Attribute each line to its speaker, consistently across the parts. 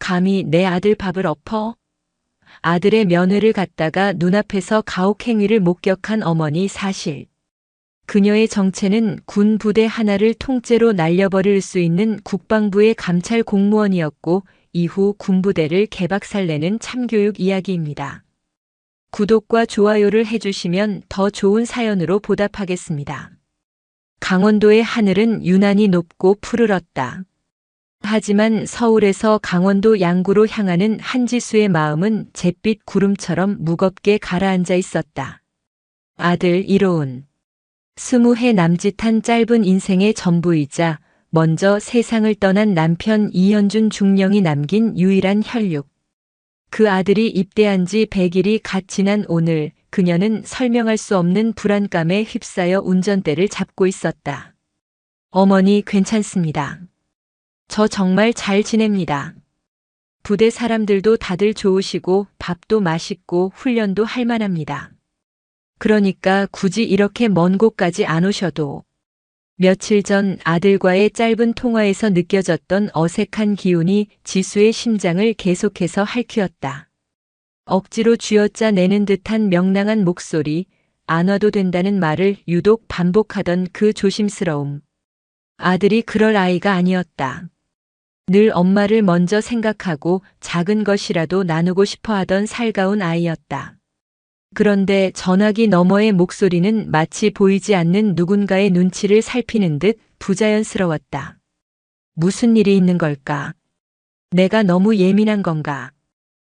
Speaker 1: 감히 내 아들 밥을 엎어? 아들의 면회를 갔다가 눈앞에서 가혹행위를 목격한 어머니 사실. 그녀의 정체는 군 부대 하나를 통째로 날려버릴 수 있는 국방부의 감찰 공무원이었고 이후 군부대를 개박살내는 참교육 이야기입니다. 구독과 좋아요를 해주시면 더 좋은 사연으로 보답하겠습니다. 강원도의 하늘은 유난히 높고 푸르렀다. 하지만 서울에서 강원도 양구로 향하는 한지수의 마음은 잿빛 구름처럼 무겁게 가라앉아 있었다. 아들 이로운. 20해 남짓한 짧은 인생의 전부이자 먼저 세상을 떠난 남편 이현준 중령이 남긴 유일한 혈육. 그 아들이 입대한 지 100일이 갓 지난 오늘 그녀는 설명할 수 없는 불안감에 휩싸여 운전대를 잡고 있었다. 어머니 괜찮습니다. 저 정말 잘 지냅니다. 부대 사람들도 다들 좋으시고 밥도 맛있고 훈련도 할 만합니다. 그러니까 굳이 이렇게 먼 곳까지 안 오셔도. 며칠 전 아들과의 짧은 통화에서 느껴졌던 어색한 기운이 지수의 심장을 계속해서 핥히었다. 억지로 쥐어짜 내는 듯한 명랑한 목소리, 안 와도 된다는 말을 유독 반복하던 그 조심스러움. 아들이 그럴 아이가 아니었다. 늘 엄마를 먼저 생각하고 작은 것이라도 나누고 싶어 하던 살가운 아이였다. 그런데 전화기 너머의 목소리는 마치 보이지 않는 누군가의 눈치를 살피는 듯 부자연스러웠다. 무슨 일이 있는 걸까? 내가 너무 예민한 건가?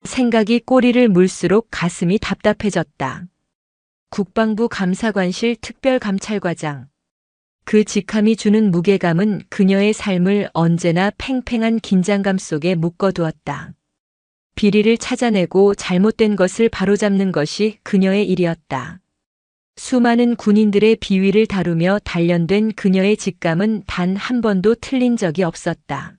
Speaker 1: 생각이 꼬리를 물수록 가슴이 답답해졌다. 국방부 감사관실 특별감찰과장. 그 직함이 주는 무게감은 그녀의 삶을 언제나 팽팽한 긴장감 속에 묶어두었다. 비리를 찾아내고 잘못된 것을 바로잡는 것이 그녀의 일이었다. 수많은 군인들의 비위를 다루며 단련된 그녀의 직감은 단 한 번도 틀린 적이 없었다.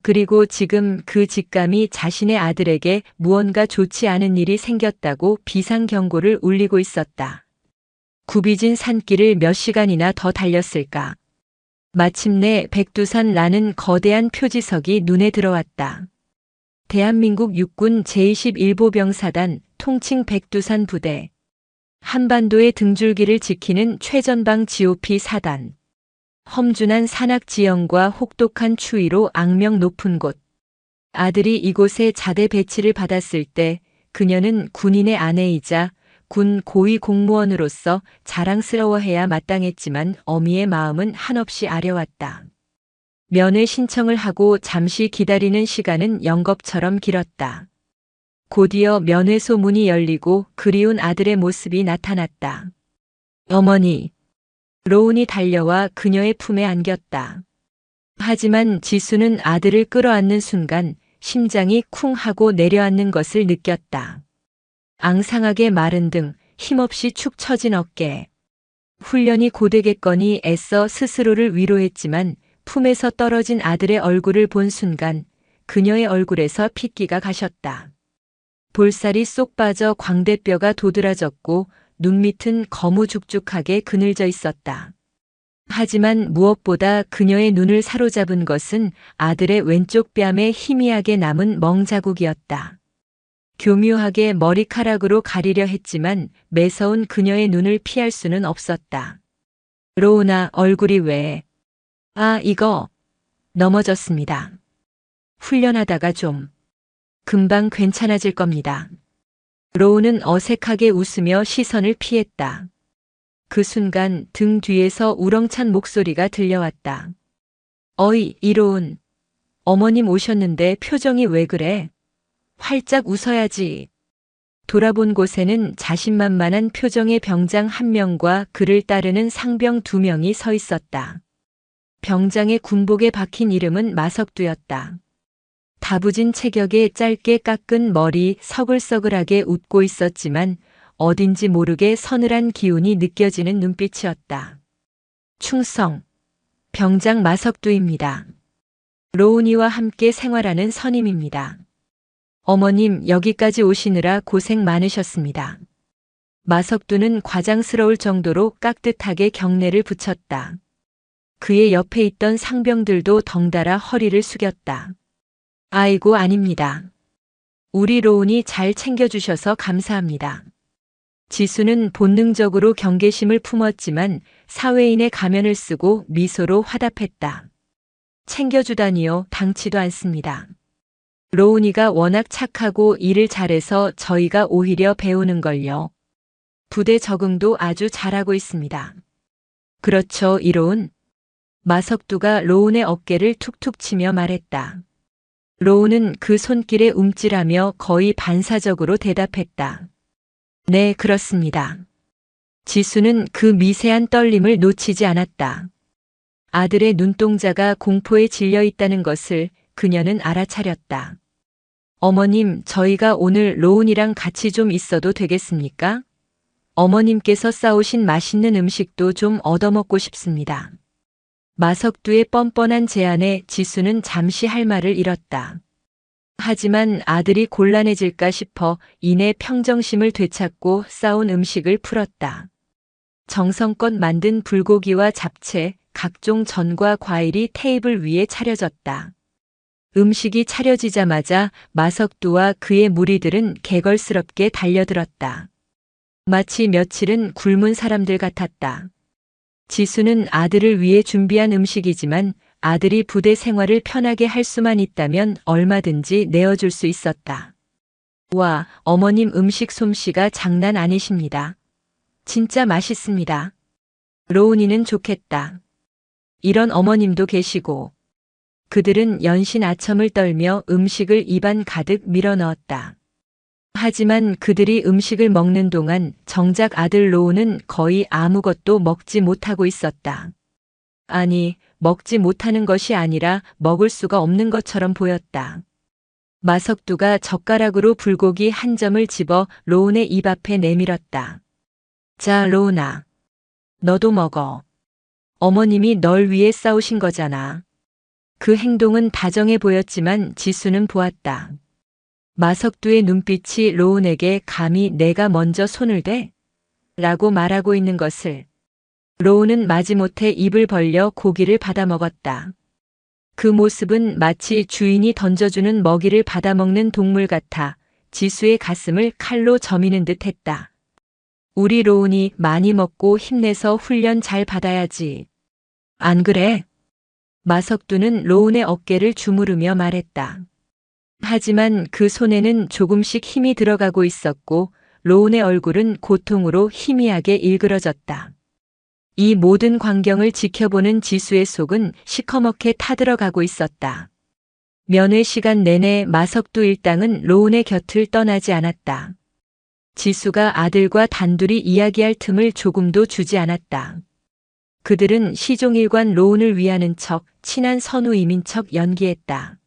Speaker 1: 그리고 지금 그 직감이 자신의 아들에게 무언가 좋지 않은 일이 생겼다고 비상경고를 울리고 있었다. 굽이진 산길을 몇 시간이나 더 달렸을까. 마침내 백두산라는 거대한 표지석이 눈에 들어왔다. 대한민국 육군 제21보병사단 통칭 백두산 부대. 한반도의 등줄기를 지키는 최전방 GOP 사단. 험준한 산악 지형과 혹독한 추위로 악명 높은 곳. 아들이 이곳에 자대 배치를 받았을 때 그녀는 군인의 아내이자 군 고위 공무원으로서 자랑스러워해야 마땅했지만 어미의 마음은 한없이 아려왔다. 면회 신청을 하고 잠시 기다리는 시간은 영겁처럼 길었다. 곧이어 면회소 문이 열리고 그리운 아들의 모습이 나타났다. 어머니. 로운이 달려와 그녀의 품에 안겼다. 하지만 지수는 아들을 끌어안는 순간 심장이 쿵 하고 내려앉는 것을 느꼈다. 앙상하게 마른 등, 힘없이 축 처진 어깨. 훈련이 고되겠거니 애써 스스로를 위로했지만 품에서 떨어진 아들의 얼굴을 본 순간 그녀의 얼굴에서 핏기가 가셨다. 볼살이 쏙 빠져 광대뼈가 도드라졌고 눈밑은 거무죽죽하게 그늘져 있었다. 하지만 무엇보다 그녀의 눈을 사로잡은 것은 아들의 왼쪽 뺨에 희미하게 남은 멍자국이었다. 교묘하게 머리카락으로 가리려 했지만 매서운 그녀의 눈을 피할 수는 없었다. 로우나 얼굴이 왜? 이거 넘어졌습니다. 훈련하다가 좀 금방 괜찮아질 겁니다. 로우는 어색하게 웃으며 시선을 피했다. 그 순간 등 뒤에서 우렁찬 목소리가 들려왔다. 어이, 이로운. 어머님 오셨는데 표정이 왜 그래? 활짝 웃어야지. 돌아본 곳에는 자신만만한 표정의 병장 한 명과 그를 따르는 상병 2명이 서 있었다. 병장의 군복에 박힌 이름은 마석두였다. 다부진 체격에 짧게 깎은 머리 서글서글하게 웃고 있었지만 어딘지 모르게 서늘한 기운이 느껴지는 눈빛이었다. 충성. 병장 마석두입니다. 로운이와 함께 생활하는 선임입니다. 어머님 여기까지 오시느라 고생 많으셨습니다. 마석두는 과장스러울 정도로 깍듯하게 경례를 붙였다. 그의 옆에 있던 상병들도 덩달아 허리를 숙였다. 아이고, 아닙니다. 우리 로운이 잘 챙겨주셔서 감사합니다. 지수는 본능적으로 경계심을 품었지만 사회인의 가면을 쓰고 미소로 화답했다. 챙겨주다니요, 당치도 않습니다. 로운이가 워낙 착하고 일을 잘해서 저희가 오히려 배우는 걸요. 부대 적응도 아주 잘하고 있습니다. 그렇죠, 이로운. 마석두가 로운의 어깨를 툭툭 치며 말했다. 로운은 그 손길에 움찔하며 거의 반사적으로 대답했다. 네, 그렇습니다. 지수는 그 미세한 떨림을 놓치지 않았다. 아들의 눈동자가 공포에 질려 있다는 것을 그녀는 알아차렸다. 어머님, 저희가 오늘 로운이랑 같이 좀 있어도 되겠습니까? 어머님께서 싸우신 맛있는 음식도 좀 얻어먹고 싶습니다. 마석두의 뻔뻔한 제안에 지수는 잠시 할 말을 잃었다. 하지만 아들이 곤란해질까 싶어 이내 평정심을 되찾고 싸온 음식을 풀었다. 정성껏 만든 불고기와 잡채, 각종 전과 과일이 테이블 위에 차려졌다. 음식이 차려지자마자 마석두와 그의 무리들은 개걸스럽게 달려들었다. 마치 며칠은 굶은 사람들 같았다. 지수는 아들을 위해 준비한 음식이지만 아들이 부대 생활을 편하게 할 수만 있다면 얼마든지 내어줄 수 있었다. 와, 어머님 음식 솜씨가 장난 아니십니다. 진짜 맛있습니다. 로운이는 좋겠다. 이런 어머님도 계시고. 그들은 연신 아첨을 떨며 음식을 입안 가득 밀어넣었다. 하지만 그들이 음식을 먹는 동안 정작 아들 로운은 거의 아무것도 먹지 못하고 있었다. 아니, 먹지 못하는 것이 아니라 먹을 수가 없는 것처럼 보였다. 마석두가 젓가락으로 불고기 한 점을 집어 로운의 입 앞에 내밀었다. 자, 로운아. 너도 먹어. 어머님이 널 위해 싸우신 거잖아. 그 행동은 다정해 보였지만 지수는 보았다. 마석두의 눈빛이 로운에게 감히 내가 먼저 손을 대? 라고 말하고 있는 것을. 로운은 마지못해 입을 벌려 고기를 받아 먹었다. 그 모습은 마치 주인이 던져주는 먹이를 받아먹는 동물 같아 지수의 가슴을 칼로 저미는 듯 했다. 우리 로운이 많이 먹고 힘내서 훈련 잘 받아야지. 안 그래? 마석두는 로운의 어깨를 주무르며 말했다. 하지만 그 손에는 조금씩 힘이 들어가고 있었고 로운의 얼굴은 고통으로 희미하게 일그러졌다. 이 모든 광경을 지켜보는 지수의 속은 시커멓게 타들어가고 있었다. 면회 시간 내내 마석두 일당은 로운의 곁을 떠나지 않았다. 지수가 아들과 단둘이 이야기할 틈을 조금도 주지 않았다. 그들은 시종일관 로운을 위하는 척 친한 선우임인 척 연기했다.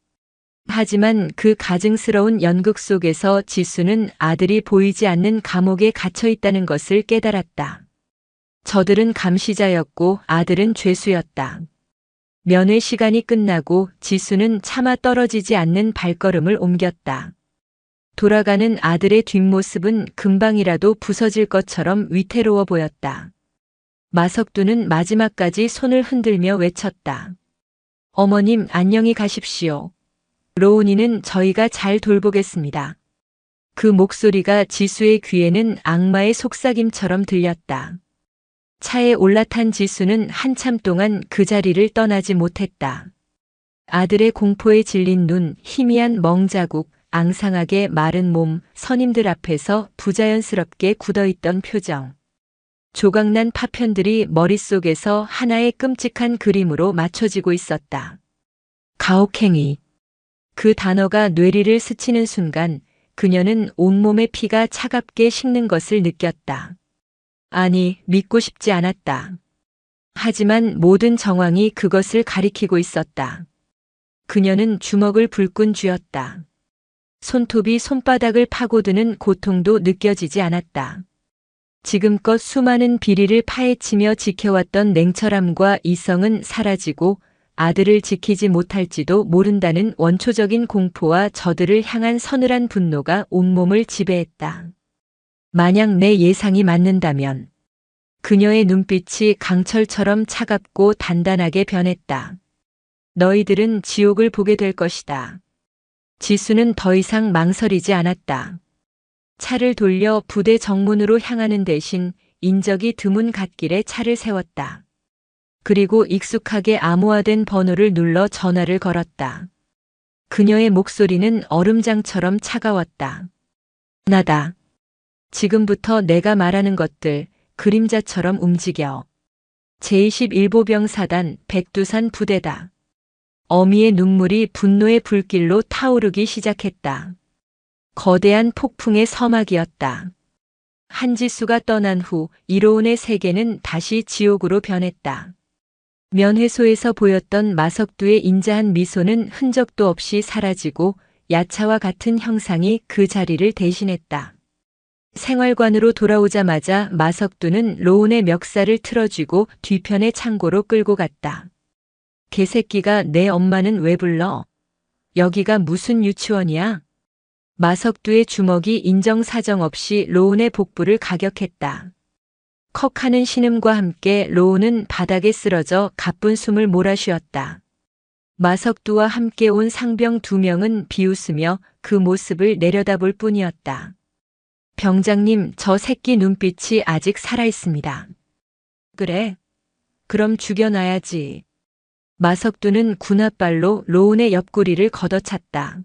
Speaker 1: 하지만 그 가증스러운 연극 속에서 지수는 아들이 보이지 않는 감옥에 갇혀 있다는 것을 깨달았다. 저들은 감시자였고 아들은 죄수였다. 면회 시간이 끝나고 지수는 차마 떨어지지 않는 발걸음을 옮겼다. 돌아가는 아들의 뒷모습은 금방이라도 부서질 것처럼 위태로워 보였다. 마석두는 마지막까지 손을 흔들며 외쳤다. 어머님, 안녕히 가십시오. 로운이는 저희가 잘 돌보겠습니다. 그 목소리가 지수의 귀에는 악마의 속삭임처럼 들렸다. 차에 올라탄 지수는 한참 동안 그 자리를 떠나지 못했다. 아들의 공포에 질린 눈, 희미한 멍자국, 앙상하게 마른 몸, 선임들 앞에서 부자연스럽게 굳어있던 표정. 조각난 파편들이 머릿속에서 하나의 끔찍한 그림으로 맞춰지고 있었다. 가혹행위. 그 단어가 뇌리를 스치는 순간 그녀는 온몸의 피가 차갑게 식는 것을 느꼈다. 아니, 믿고 싶지 않았다. 하지만 모든 정황이 그것을 가리키고 있었다. 그녀는 주먹을 불끈 쥐었다. 손톱이 손바닥을 파고드는 고통도 느껴지지 않았다. 지금껏 수많은 비리를 파헤치며 지켜왔던 냉철함과 이성은 사라지고 아들을 지키지 못할지도 모른다는 원초적인 공포와 저들을 향한 서늘한 분노가 온몸을 지배했다. 만약 내 예상이 맞는다면 그녀의 눈빛이 강철처럼 차갑고 단단하게 변했다. 너희들은 지옥을 보게 될 것이다. 지수는 더 이상 망설이지 않았다. 차를 돌려 부대 정문으로 향하는 대신 인적이 드문 갓길에 차를 세웠다. 그리고 익숙하게 암호화된 번호를 눌러 전화를 걸었다. 그녀의 목소리는 얼음장처럼 차가웠다. 나다. 지금부터 내가 말하는 것들 그림자처럼 움직여. 제21보병사단 백두산 부대다. 어미의 눈물이 분노의 불길로 타오르기 시작했다. 거대한 폭풍의 서막이었다. 한지수가 떠난 후 이로운의 세계는 다시 지옥으로 변했다. 면회소에서 보였던 마석두의 인자한 미소는 흔적도 없이 사라지고 야차와 같은 형상이 그 자리를 대신했다. 생활관으로 돌아오자마자 마석두는 로운의 멱살을 틀어쥐고 뒤편의 창고로 끌고 갔다. 개새끼가 내 엄마는 왜 불러? 여기가 무슨 유치원이야? 마석두의 주먹이 인정사정 없이 로운의 복부를 가격했다. 컥하는 신음과 함께 로운은 바닥에 쓰러져 가쁜 숨을 몰아쉬었다. 마석두와 함께 온 상병 2명은 비웃으며 그 모습을 내려다볼 뿐이었다. 병장님, 저 새끼 눈빛이 아직 살아있습니다. 그래? 그럼 죽여놔야지. 마석두는 군홧발로 로운의 옆구리를 걷어찼다.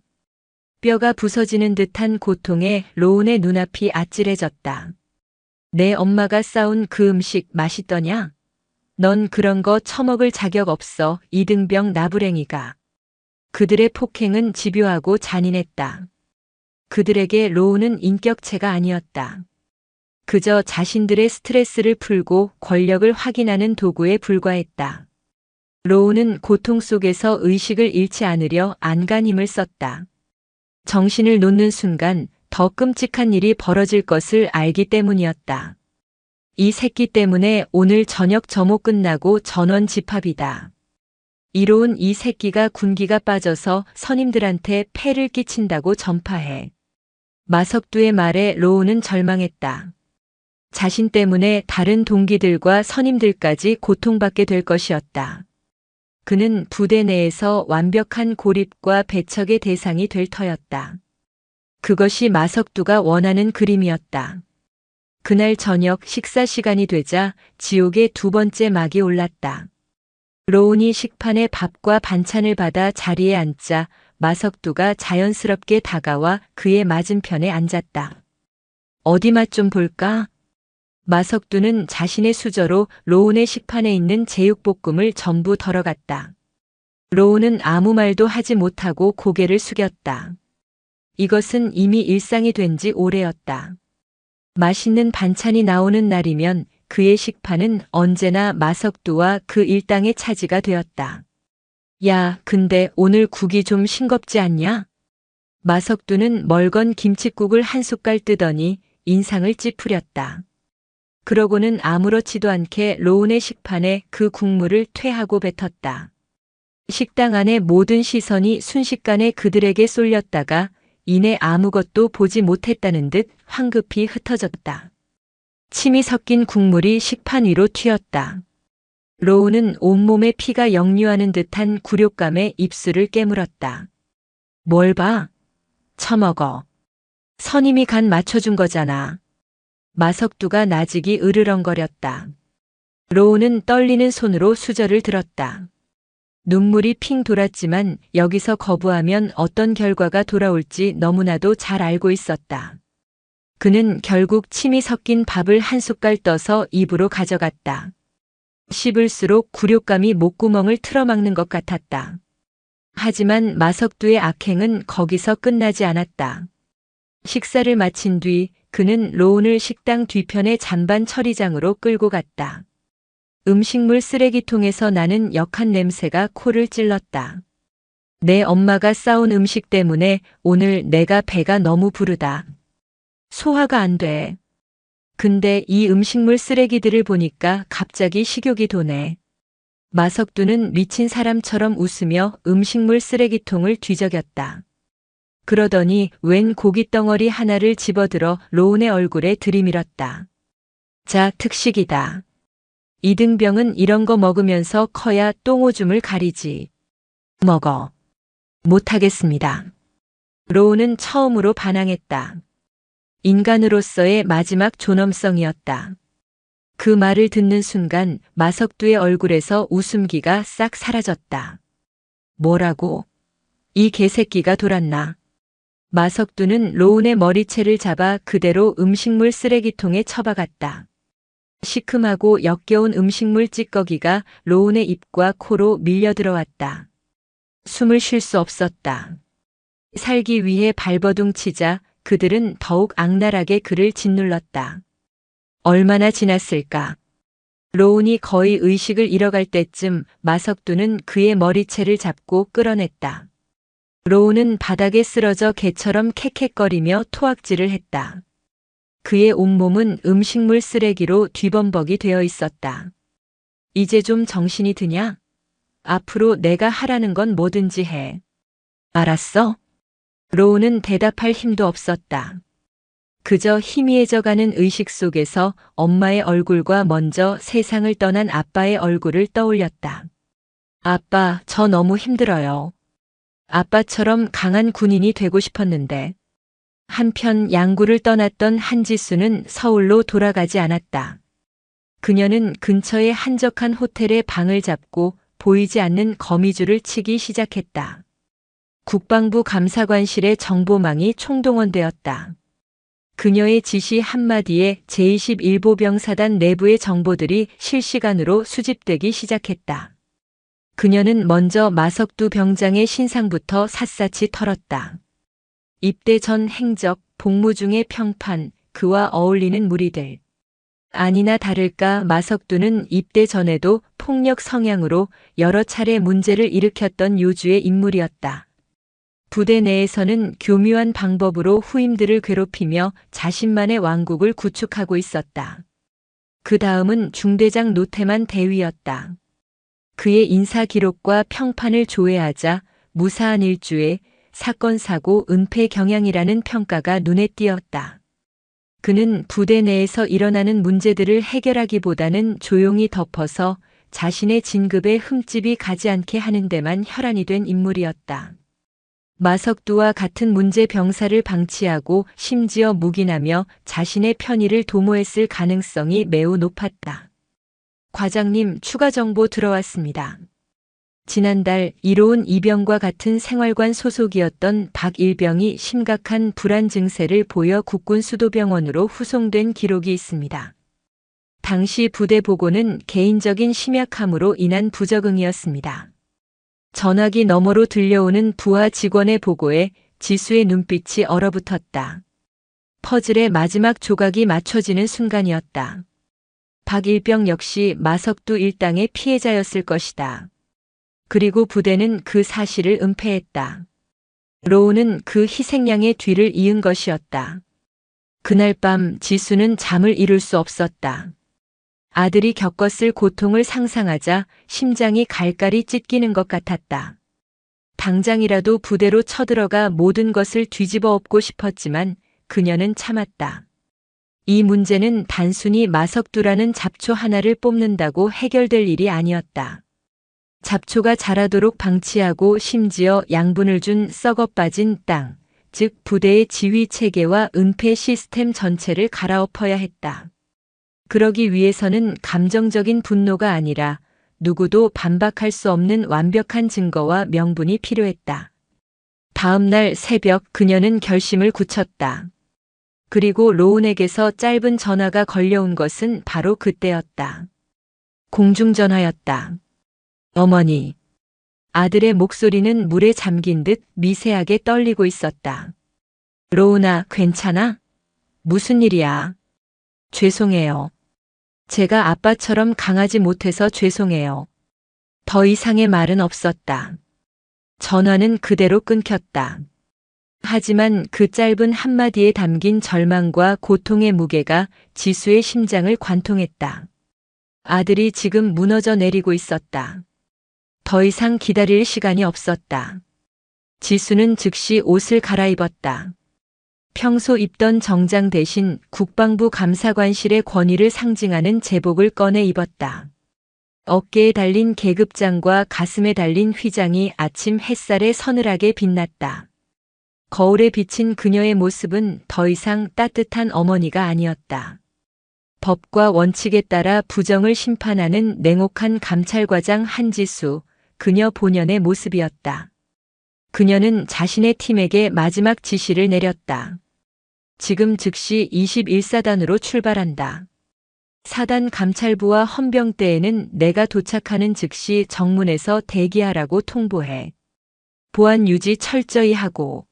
Speaker 1: 뼈가 부서지는 듯한 고통에 로운의 눈앞이 아찔해졌다. 내 엄마가 싸운 그 음식 맛있더냐? 넌 그런 거 처먹을 자격 없어, 이등병 나부랭이가. 그들의 폭행은 집요하고 잔인했다. 그들에게 로운은 인격체가 아니었다. 그저 자신들의 스트레스를 풀고 권력을 확인하는 도구에 불과했다. 로운은 고통 속에서 의식을 잃지 않으려 안간힘을 썼다. 정신을 놓는 순간 더 끔찍한 일이 벌어질 것을 알기 때문이었다. 이 새끼 때문에 오늘 저녁 점호 끝나고 전원 집합이다. 이로운 이 새끼가 군기가 빠져서 선임들한테 폐를 끼친다고 전파해. 마석두의 말에 로운은 절망했다. 자신 때문에 다른 동기들과 선임들까지 고통받게 될 것이었다. 그는 부대 내에서 완벽한 고립과 배척의 대상이 될 터였다. 그것이 마석두가 원하는 그림이었다. 그날 저녁 식사 시간이 되자 지옥의 2번째 막이 올랐다. 로운이 식판에 밥과 반찬을 받아 자리에 앉자 마석두가 자연스럽게 다가와 그의 맞은편에 앉았다. 어디 맛 좀 볼까? 마석두는 자신의 수저로 로운의 식판에 있는 제육볶음을 전부 덜어갔다. 로운은 아무 말도 하지 못하고 고개를 숙였다. 이것은 이미 일상이 된 지 오래였다. 맛있는 반찬이 나오는 날이면 그의 식판은 언제나 마석두와 그 일당의 차지가 되었다. 야, 근데 오늘 국이 좀 싱겁지 않냐? 마석두는 멀건 김칫국을 한 숟갈 뜨더니 인상을 찌푸렸다. 그러고는 아무렇지도 않게 로운의 식판에 그 국물을 퇴하고 뱉었다. 식당 안의 모든 시선이 순식간에 그들에게 쏠렸다가 이내 아무것도 보지 못했다는 듯 황급히 흩어졌다. 침이 섞인 국물이 식판 위로 튀었다. 로운은 온몸에 피가 역류하는 듯한 굴욕감에 입술을 깨물었다. 뭘 봐? 처먹어. 선임이 간 맞춰준 거잖아. 마석두가 나직이 으르렁거렸다. 로운은 떨리는 손으로 수저를 들었다. 눈물이 핑 돌았지만 여기서 거부하면 어떤 결과가 돌아올지 너무나도 잘 알고 있었다. 그는 결국 침이 섞인 밥을 한 숟갈 떠서 입으로 가져갔다. 씹을수록 굴욕감이 목구멍을 틀어막는 것 같았다. 하지만 마석두의 악행은 거기서 끝나지 않았다. 식사를 마친 뒤 그는 로운을 식당 뒤편의 잔반 처리장으로 끌고 갔다. 음식물 쓰레기통에서 나는 역한 냄새가 코를 찔렀다. 내 엄마가 싸온 음식 때문에 오늘 내가 배가 너무 부르다. 소화가 안 돼. 근데 이 음식물 쓰레기들을 보니까 갑자기 식욕이 도네. 마석두는 미친 사람처럼 웃으며 음식물 쓰레기통을 뒤적였다. 그러더니 웬 고깃덩어리 하나를 집어들어 로운의 얼굴에 들이밀었다. 자, 특식이다. 이등병은 이런 거 먹으면서 커야 똥오줌을 가리지. 먹어. 못하겠습니다. 로운은 처음으로 반항했다. 인간으로서의 마지막 존엄성이었다. 그 말을 듣는 순간 마석두의 얼굴에서 웃음기가 싹 사라졌다. 뭐라고? 이 개새끼가 돌았나? 마석두는 로운의 머리채를 잡아 그대로 음식물 쓰레기통에 처박았다. 시큼하고 역겨운 음식물 찌꺼기가 로운의 입과 코로 밀려 들어왔다. 숨을 쉴 수 없었다. 살기 위해 발버둥 치자 그들은 더욱 악랄하게 그를 짓눌렀다. 얼마나 지났을까? 로운이 거의 의식을 잃어갈 때쯤 마석두는 그의 머리채를 잡고 끌어냈다. 로운은 바닥에 쓰러져 개처럼 캑캑거리며 토악질을 했다. 그의 온몸은 음식물 쓰레기로 뒤범벅이 되어 있었다. 이제 좀 정신이 드냐? 앞으로 내가 하라는 건 뭐든지 해. 알았어? 로운은 대답할 힘도 없었다. 그저 희미해져가는 의식 속에서 엄마의 얼굴과 먼저 세상을 떠난 아빠의 얼굴을 떠올렸다. 아빠, 저 너무 힘들어요. 아빠처럼 강한 군인이 되고 싶었는데. 한편 양구를 떠났던 한지수는 서울로 돌아가지 않았다. 그녀는 근처의 한적한 호텔에 방을 잡고 보이지 않는 거미줄을 치기 시작했다. 국방부 감사관실의 정보망이 총동원되었다. 그녀의 지시 한마디에 제21보병사단 내부의 정보들이 실시간으로 수집되기 시작했다. 그녀는 먼저 마석두 병장의 신상부터 샅샅이 털었다. 입대 전 행적, 복무 중의 평판, 그와 어울리는 무리들. 아니나 다를까 마석두는 입대 전에도 폭력 성향으로 여러 차례 문제를 일으켰던 요주의 인물이었다. 부대 내에서는 교묘한 방법으로 후임들을 괴롭히며 자신만의 왕국을 구축하고 있었다. 그 다음은 중대장 노태만 대위였다. 그의 인사 기록과 평판을 조회하자 무사한 일주에 사건 사고 은폐 경향이라는 평가가 눈에 띄었다. 그는 부대 내에서 일어나는 문제들을 해결하기보다는 조용히 덮어서 자신의 진급에 흠집이 가지 않게 하는 데만 혈안이 된 인물이었다. 마석두와 같은 문제 병사를 방치하고 심지어 묵인하며 자신의 편의를 도모했을 가능성이 매우 높았다. 과장님, 추가 정보 들어왔습니다. 지난달 이로운 이병과 같은 생활관 소속이었던 박일병이 심각한 불안 증세를 보여 국군 수도병원으로 후송된 기록이 있습니다. 당시 부대 보고는 개인적인 심약함으로 인한 부적응이었습니다. 전화기 너머로 들려오는 부하 직원의 보고에 지수의 눈빛이 얼어붙었다. 퍼즐의 마지막 조각이 맞춰지는 순간이었다. 박일병 역시 마석두 일당의 피해자였을 것이다. 그리고 부대는 그 사실을 은폐했다. 로운은 그 희생양의 뒤를 이은 것이었다. 그날 밤 지수는 잠을 이룰 수 없었다. 아들이 겪었을 고통을 상상하자 심장이 갈갈이 찢기는 것 같았다. 당장이라도 부대로 쳐들어가 모든 것을 뒤집어 엎고 싶었지만 그녀는 참았다. 이 문제는 단순히 마석두라는 잡초 하나를 뽑는다고 해결될 일이 아니었다. 잡초가 자라도록 방치하고 심지어 양분을 준 썩어 빠진 땅, 즉 부대의 지휘 체계와 은폐 시스템 전체를 갈아엎어야 했다. 그러기 위해서는 감정적인 분노가 아니라 누구도 반박할 수 없는 완벽한 증거와 명분이 필요했다. 다음 날 새벽 그녀는 결심을 굳혔다. 그리고 로운에게서 짧은 전화가 걸려온 것은 바로 그때였다. 공중전화였다. 어머니. 아들의 목소리는 물에 잠긴 듯 미세하게 떨리고 있었다. 로운아, 괜찮아? 무슨 일이야? 죄송해요. 제가 아빠처럼 강하지 못해서 죄송해요. 더 이상의 말은 없었다. 전화는 그대로 끊겼다. 하지만 그 짧은 한마디에 담긴 절망과 고통의 무게가 지수의 심장을 관통했다. 아들이 지금 무너져 내리고 있었다. 더 이상 기다릴 시간이 없었다. 지수는 즉시 옷을 갈아입었다. 평소 입던 정장 대신 국방부 감사관실의 권위를 상징하는 제복을 꺼내 입었다. 어깨에 달린 계급장과 가슴에 달린 휘장이 아침 햇살에 서늘하게 빛났다. 거울에 비친 그녀의 모습은 더 이상 따뜻한 어머니가 아니었다. 법과 원칙에 따라 부정을 심판하는 냉혹한 감찰과장 한지수, 그녀 본연의 모습이었다. 그녀는 자신의 팀에게 마지막 지시를 내렸다. 지금 즉시 21사단으로 출발한다. 사단 감찰부와 헌병대에는 내가 도착하는 즉시 정문에서 대기하라고 통보해. 보안 유지 철저히 하고.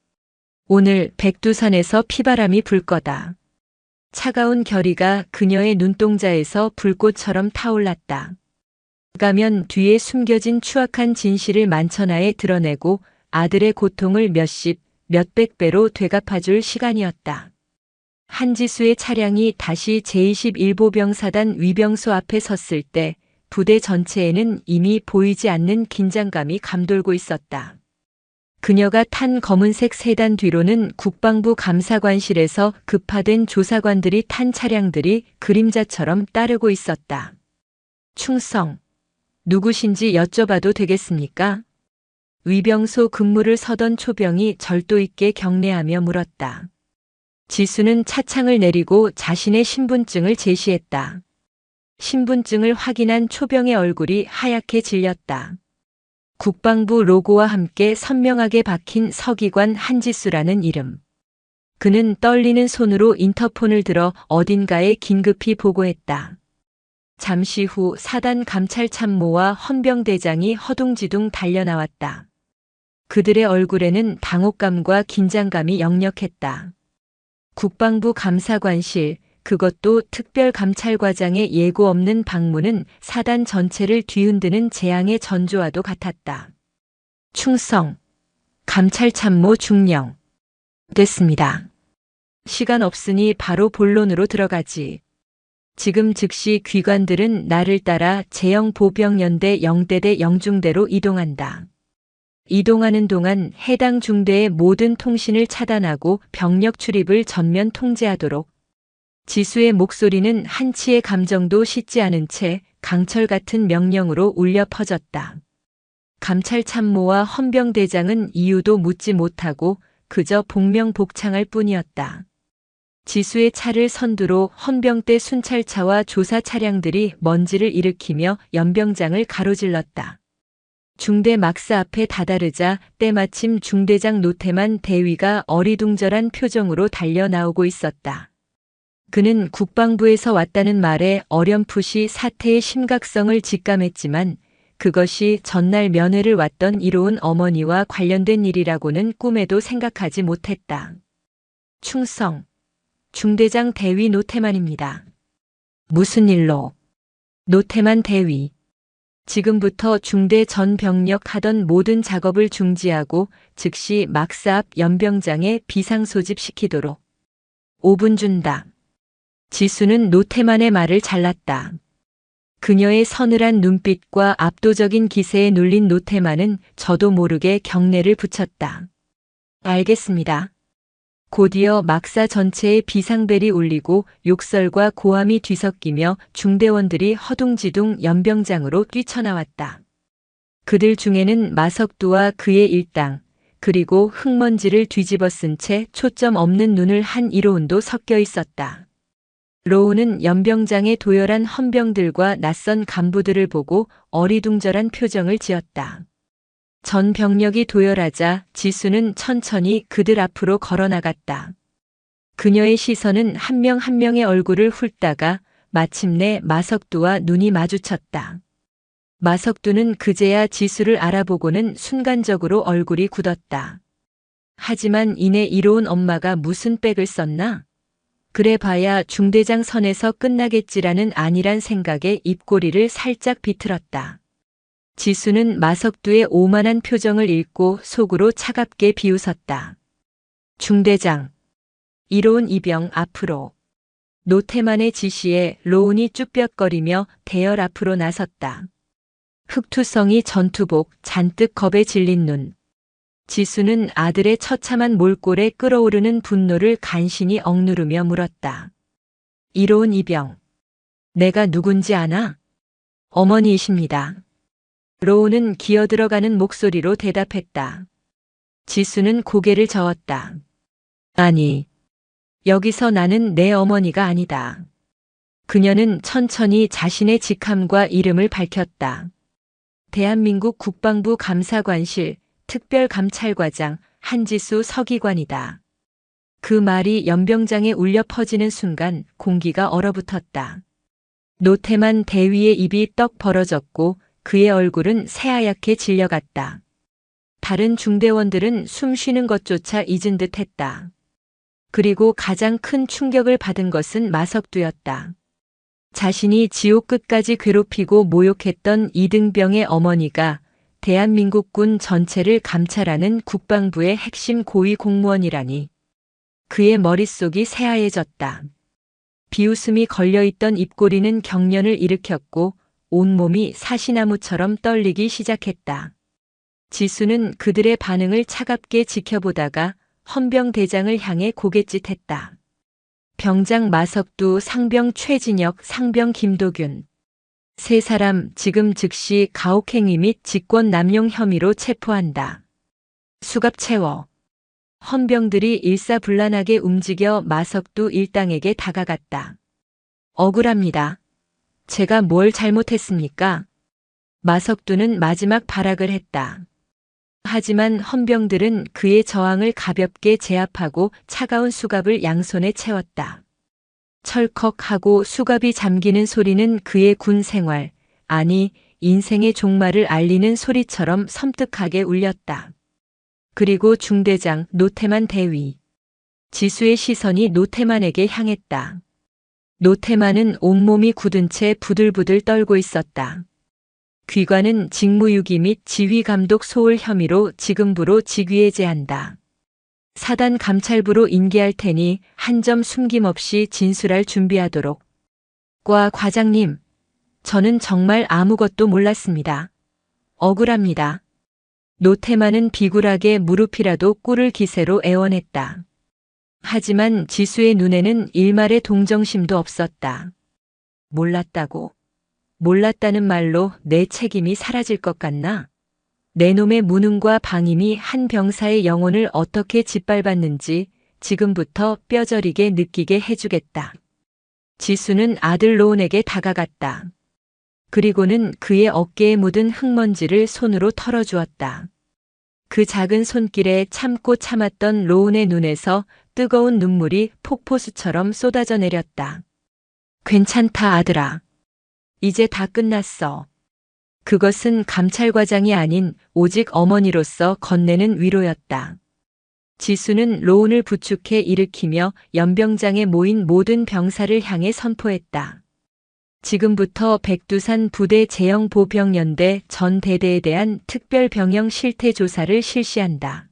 Speaker 1: 오늘 백두산에서 피바람이 불 거다. 차가운 결의가 그녀의 눈동자에서 불꽃처럼 타올랐다. 가면 뒤에 숨겨진 추악한 진실을 만천하에 드러내고 아들의 고통을 몇십, 몇백 배로 되갚아줄 시간이었다. 한지수의 차량이 다시 제21보병사단 위병소 앞에 섰을 때 부대 전체에는 이미 보이지 않는 긴장감이 감돌고 있었다. 그녀가 탄 검은색 세단 뒤로는 국방부 감사관실에서 급파된 조사관들이 탄 차량들이 그림자처럼 따르고 있었다. 충성, 누구신지 여쭤봐도 되겠습니까? 위병소 근무를 서던 초병이 절도 있게 경례하며 물었다. 지수는 차창을 내리고 자신의 신분증을 제시했다. 신분증을 확인한 초병의 얼굴이 하얗게 질렸다. 국방부 로고와 함께 선명하게 박힌 서기관 한지수라는 이름. 그는 떨리는 손으로 인터폰을 들어 어딘가에 긴급히 보고했다. 잠시 후 사단 감찰참모와 헌병대장이 허둥지둥 달려나왔다. 그들의 얼굴에는 당혹감과 긴장감이 역력했다. 국방부 감사관실, 그것도 특별감찰과장의 예고 없는 방문은 사단 전체를 뒤흔드는 재앙의 전조와도 같았다. 충성, 감찰참모 중령. 됐습니다. 시간 없으니 바로 본론으로 들어가지. 지금 즉시 귀관들은 나를 따라 제영보병연대 영대대 영중대로 이동한다. 이동하는 동안 해당 중대의 모든 통신을 차단하고 병력 출입을 전면 통제하도록. 지수의 목소리는 한치의 감정도 싣지 않은 채 강철 같은 명령으로 울려 퍼졌다. 감찰참모와 헌병대장은 이유도 묻지 못하고 그저 복명복창할 뿐이었다. 지수의 차를 선두로 헌병대 순찰차와 조사 차량들이 먼지를 일으키며 연병장을 가로질렀다. 중대 막사 앞에 다다르자 때마침 중대장 노태만 대위가 어리둥절한 표정으로 달려 나오고 있었다. 그는 국방부에서 왔다는 말에 어렴풋이 사태의 심각성을 직감했지만 그것이 전날 면회를 왔던 이로운 어머니와 관련된 일이라고는 꿈에도 생각하지 못했다. 충성, 중대장 대위 노태만입니다. 무슨 일로? 노태만 대위. 지금부터 중대 전 병력 하던 모든 작업을 중지하고 즉시 막사 앞 연병장에 비상소집시키도록. 5분 준다. 지수는 노태만의 말을 잘랐다. 그녀의 서늘한 눈빛과 압도적인 기세에 눌린 노태만은 저도 모르게 경례를 붙였다. 알겠습니다. 곧이어 막사 전체에 비상벨이 울리고 욕설과 고함이 뒤섞이며 중대원들이 허둥지둥 연병장으로 뛰쳐나왔다. 그들 중에는 마석두와 그의 일당, 그리고 흙먼지를 뒤집어 쓴 채 초점 없는 눈을 한 이로운도 섞여 있었다. 로운은 연병장의 도열한 헌병들과 낯선 간부들을 보고 어리둥절한 표정을 지었다. 전 병력이 도열하자 지수는 천천히 그들 앞으로 걸어나갔다. 그녀의 시선은 한 명 한 명의 얼굴을 훑다가 마침내 마석두와 눈이 마주쳤다. 마석두는 그제야 지수를 알아보고는 순간적으로 얼굴이 굳었다. 하지만 이내 이로운 엄마가 무슨 빽을 썼나? 그래 봐야 중대장 선에서 끝나겠지라는 안일한 생각에 입꼬리를 살짝 비틀었다. 지수는 마석두의 오만한 표정을 읽고 속으로 차갑게 비웃었다. 중대장. 이로운 이병 앞으로. 노태만의 지시에 로운이 쭈뼛거리며 대열 앞으로 나섰다. 흑투성이 전투복, 잔뜩 겁에 질린 눈. 지수는 아들의 처참한 몰골에 끓어오르는 분노를 간신히 억누르며 물었다. 이로운 이병. 내가 누군지 아나? 어머니이십니다. 로운은 기어들어가는 목소리로 대답했다. 지수는 고개를 저었다. 아니, 여기서 나는 내 어머니가 아니다. 그녀는 천천히 자신의 직함과 이름을 밝혔다. 대한민국 국방부 감사관실 특별감찰과장 한지수 서기관이다. 그 말이 연병장에 울려 퍼지는 순간 공기가 얼어붙었다. 노태만 대위의 입이 떡 벌어졌고 그의 얼굴은 새하얗게 질려갔다. 다른 중대원들은 숨 쉬는 것조차 잊은 듯 했다. 그리고 가장 큰 충격을 받은 것은 마석두였다. 자신이 지옥 끝까지 괴롭히고 모욕했던 이등병의 어머니가 대한민국군 전체를 감찰하는 국방부의 핵심 고위 공무원이라니. 그의 머릿속이 새하얘졌다. 비웃음이 걸려있던 입꼬리는 경련을 일으켰고 온몸이 사시나무처럼 떨리기 시작했다. 지수는 그들의 반응을 차갑게 지켜보다가 헌병대장을 향해 고갯짓했다. 병장 마석두, 상병 최진혁, 상병 김도균. 세 사람 지금 즉시 가혹행위 및 직권 남용 혐의로 체포한다. 수갑 채워. 헌병들이 일사불란하게 움직여 마석두 일당에게 다가갔다. 억울합니다. 제가 뭘 잘못했습니까? 마석두는 마지막 발악을 했다. 하지만 헌병들은 그의 저항을 가볍게 제압하고 차가운 수갑을 양손에 채웠다. 철컥하고 수갑이 잠기는 소리는 그의 군 생활, 아니 인생의 종말을 알리는 소리처럼 섬뜩하게 울렸다. 그리고 중대장 노태만 대위. 지수의 시선이 노태만에게 향했다. 노태만은 온몸이 굳은 채 부들부들 떨고 있었다. 귀관은 직무유기 및 지휘감독 소홀 혐의로 지금부로 직위해제한다. 사단 감찰부로 인계할 테니 한 점 숨김없이 진술할 준비하도록. 과 과장님, 저는 정말 아무것도 몰랐습니다. 억울합니다. 노태만은 비굴하게 무릎이라도 꿇을 기세로 애원했다. 하지만 지수의 눈에는 일말의 동정심도 없었다. 몰랐다고. 몰랐다는 말로 내 책임이 사라질 것 같나? 내 놈의 무능과 방임이 한 병사의 영혼을 어떻게 짓밟았는지 지금부터 뼈저리게 느끼게 해주겠다. 지수는 아들 로운에게 다가갔다. 그리고는 그의 어깨에 묻은 흙먼지를 손으로 털어주었다. 그 작은 손길에 참고 참았던 로운의 눈에서 뜨거운 눈물이 폭포수처럼 쏟아져 내렸다. 괜찮다, 아들아. 이제 다 끝났어. 그것은 감찰과장이 아닌 오직 어머니로서 건네는 위로였다. 지수는 로운을 부축해 일으키며 연병장에 모인 모든 병사를 향해 선포했다. 지금부터 백두산 부대 제영보병연대 전 대대에 대한 특별병영 실태조사를 실시한다.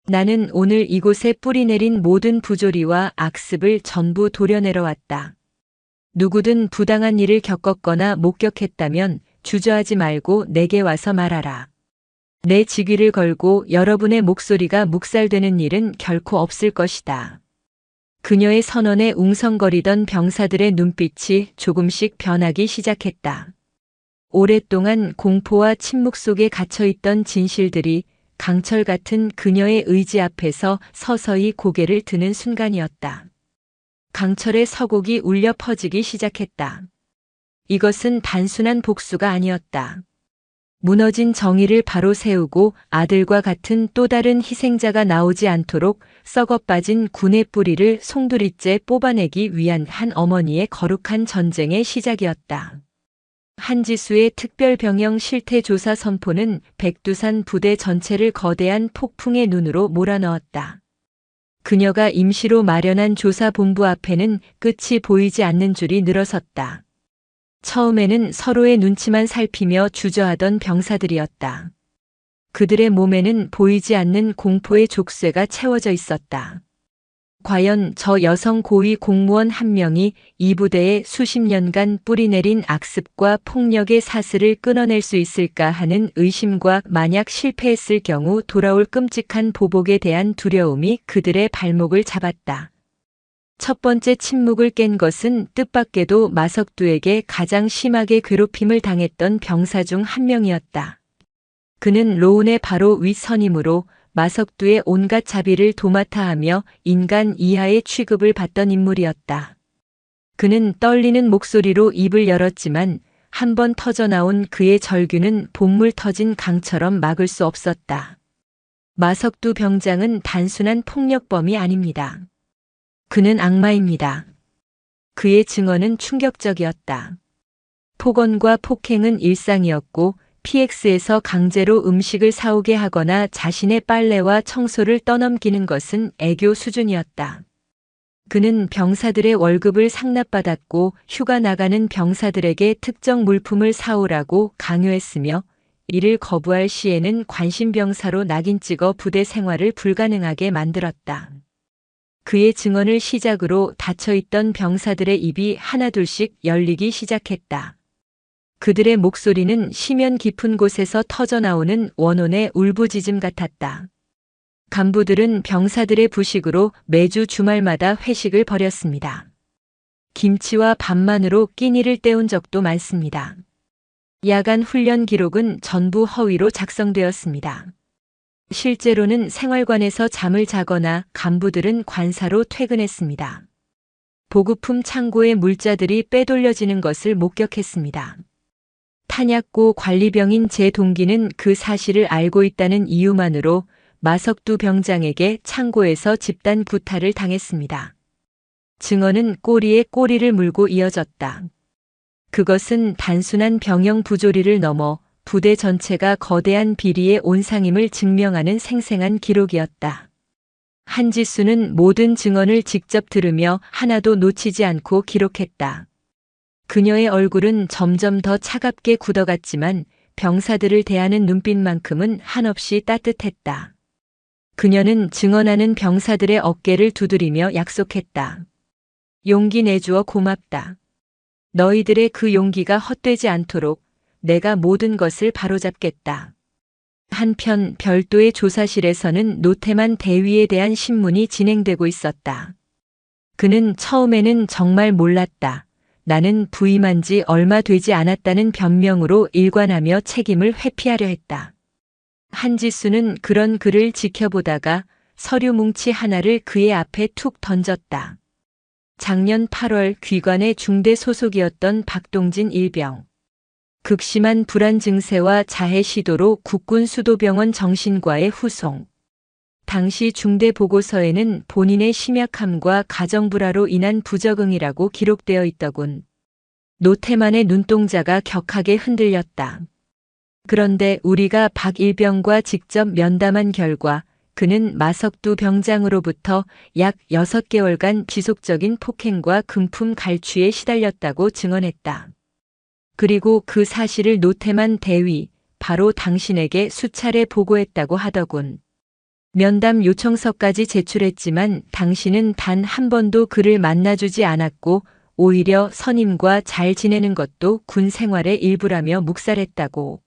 Speaker 1: 나는 오늘 이곳에 뿌리내린 모든 부조리와 악습을 전부 도려내러 왔다. 누구든 부당한 일을 겪었거나 목격했다면 주저하지 말고 내게 와서 말하라. 내 직위를 걸고 여러분의 목소리가 묵살되는 일은 결코 없을 것이다. 그녀의 선언에 웅성거리던 병사들의 눈빛이 조금씩 변하기 시작했다. 오랫동안 공포와 침묵 속에 갇혀있던 진실들이 강철 같은 그녀의 의지 앞에서 서서히 고개를 드는 순간이었다. 강철의 서곡이 울려 퍼지기 시작했다. 이것은 단순한 복수가 아니었다. 무너진 정의를 바로 세우고 아들과 같은 또 다른 희생자가 나오지 않도록 썩어빠진 군의 뿌리를 송두리째 뽑아내기 위한 한 어머니의 거룩한 전쟁의 시작이었다. 한지수의 특별병영 실태조사 선포는 백두산 부대 전체를 거대한 폭풍의 눈으로 몰아넣었다. 그녀가 임시로 마련한 조사본부 앞에는 끝이 보이지 않는 줄이 늘어섰다. 처음에는 서로의 눈치만 살피며 주저하던 병사들이었다. 그들의 몸에는 보이지 않는 공포의 족쇄가 채워져 있었다. 과연 저 여성 고위 공무원 한 명이 이 부대에 수십 년간 뿌리내린 악습과 폭력의 사슬을 끊어낼 수 있을까 하는 의심과 만약 실패했을 경우 돌아올 끔찍한 보복에 대한 두려움이 그들의 발목을 잡았다. 첫 번째 침묵을 깬 것은 뜻밖에도 마석두에게 가장 심하게 괴롭힘을 당했던 병사 중 한 명이었다. 그는 로운의 바로 윗선임으로 마석두의 온갖 자비를 도맡아하며 인간 이하의 취급을 받던 인물이었다. 그는 떨리는 목소리로 입을 열었지만 한 번 터져나온 그의 절규는 봇물 터진 강처럼 막을 수 없었다. 마석두 병장은 단순한 폭력범이 아닙니다. 그는 악마입니다. 그의 증언은 충격적이었다. 폭언과 폭행은 일상이었고 PX에서 강제로 음식을 사오게 하거나 자신의 빨래와 청소를 떠넘기는 것은 애교 수준이었다. 그는 병사들의 월급을 상납받았고 휴가 나가는 병사들에게 특정 물품을 사오라고 강요했으며 이를 거부할 시에는 관심병사로 낙인 찍어 부대 생활을 불가능하게 만들었다. 그의 증언을 시작으로 닫혀있던 병사들의 입이 하나둘씩 열리기 시작했다. 그들의 목소리는 심연 깊은 곳에서 터져나오는 원혼의 울부짖음 같았다. 간부들은 병사들의 부식으로 매주 주말마다 회식을 벌였습니다. 김치와 밥만으로 끼니를 때운 적도 많습니다. 야간 훈련 기록은 전부 허위로 작성되었습니다. 실제로는 생활관에서 잠을 자거나 간부들은 관사로 퇴근했습니다. 보급품 창고의 물자들이 빼돌려지는 것을 목격했습니다. 탄약고 관리병인 제 동기는 그 사실을 알고 있다는 이유만으로 마석두 병장에게 창고에서 집단 구타를 당했습니다. 증언은 꼬리에 꼬리를 물고 이어졌다. 그것은 단순한 병영 부조리를 넘어 부대 전체가 거대한 비리의 온상임을 증명하는 생생한 기록이었다. 한지수는 모든 증언을 직접 들으며 하나도 놓치지 않고 기록했다. 그녀의 얼굴은 점점 더 차갑게 굳어갔지만 병사들을 대하는 눈빛만큼은 한없이 따뜻했다. 그녀는 증언하는 병사들의 어깨를 두드리며 약속했다. 용기 내주어 고맙다. 너희들의 그 용기가 헛되지 않도록 내가 모든 것을 바로잡겠다. 한편 별도의 조사실에서는 노태만 대위에 대한 신문이 진행되고 있었다. 그는 처음에는 정말 몰랐다. 나는 부임한 지 얼마 되지 않았다는 변명으로 일관하며 책임을 회피하려 했다. 한지수는 그런 그를 지켜보다가 서류 뭉치 하나를 그의 앞에 툭 던졌다. 작년 8월 귀관의 중대 소속이었던 박동진 일병. 극심한 불안 증세와 자해 시도로 국군 수도병원 정신과에 후송. 당시 중대 보고서에는 본인의 심약함과 가정불화로 인한 부적응이라고 기록되어 있더군. 노태만의 눈동자가 격하게 흔들렸다. 그런데 우리가 박 일병과 직접 면담한 결과 그는 마석두 병장으로부터 약 6개월간 지속적인 폭행과 금품 갈취에 시달렸다고 증언했다. 그리고 그 사실을 노태만 대위, 바로 당신에게 수차례 보고했다고 하더군. 면담 요청서까지 제출했지만 당신은 단 한 번도 그를 만나주지 않았고 오히려 선임과 잘 지내는 것도 군 생활의 일부라며 묵살했다고.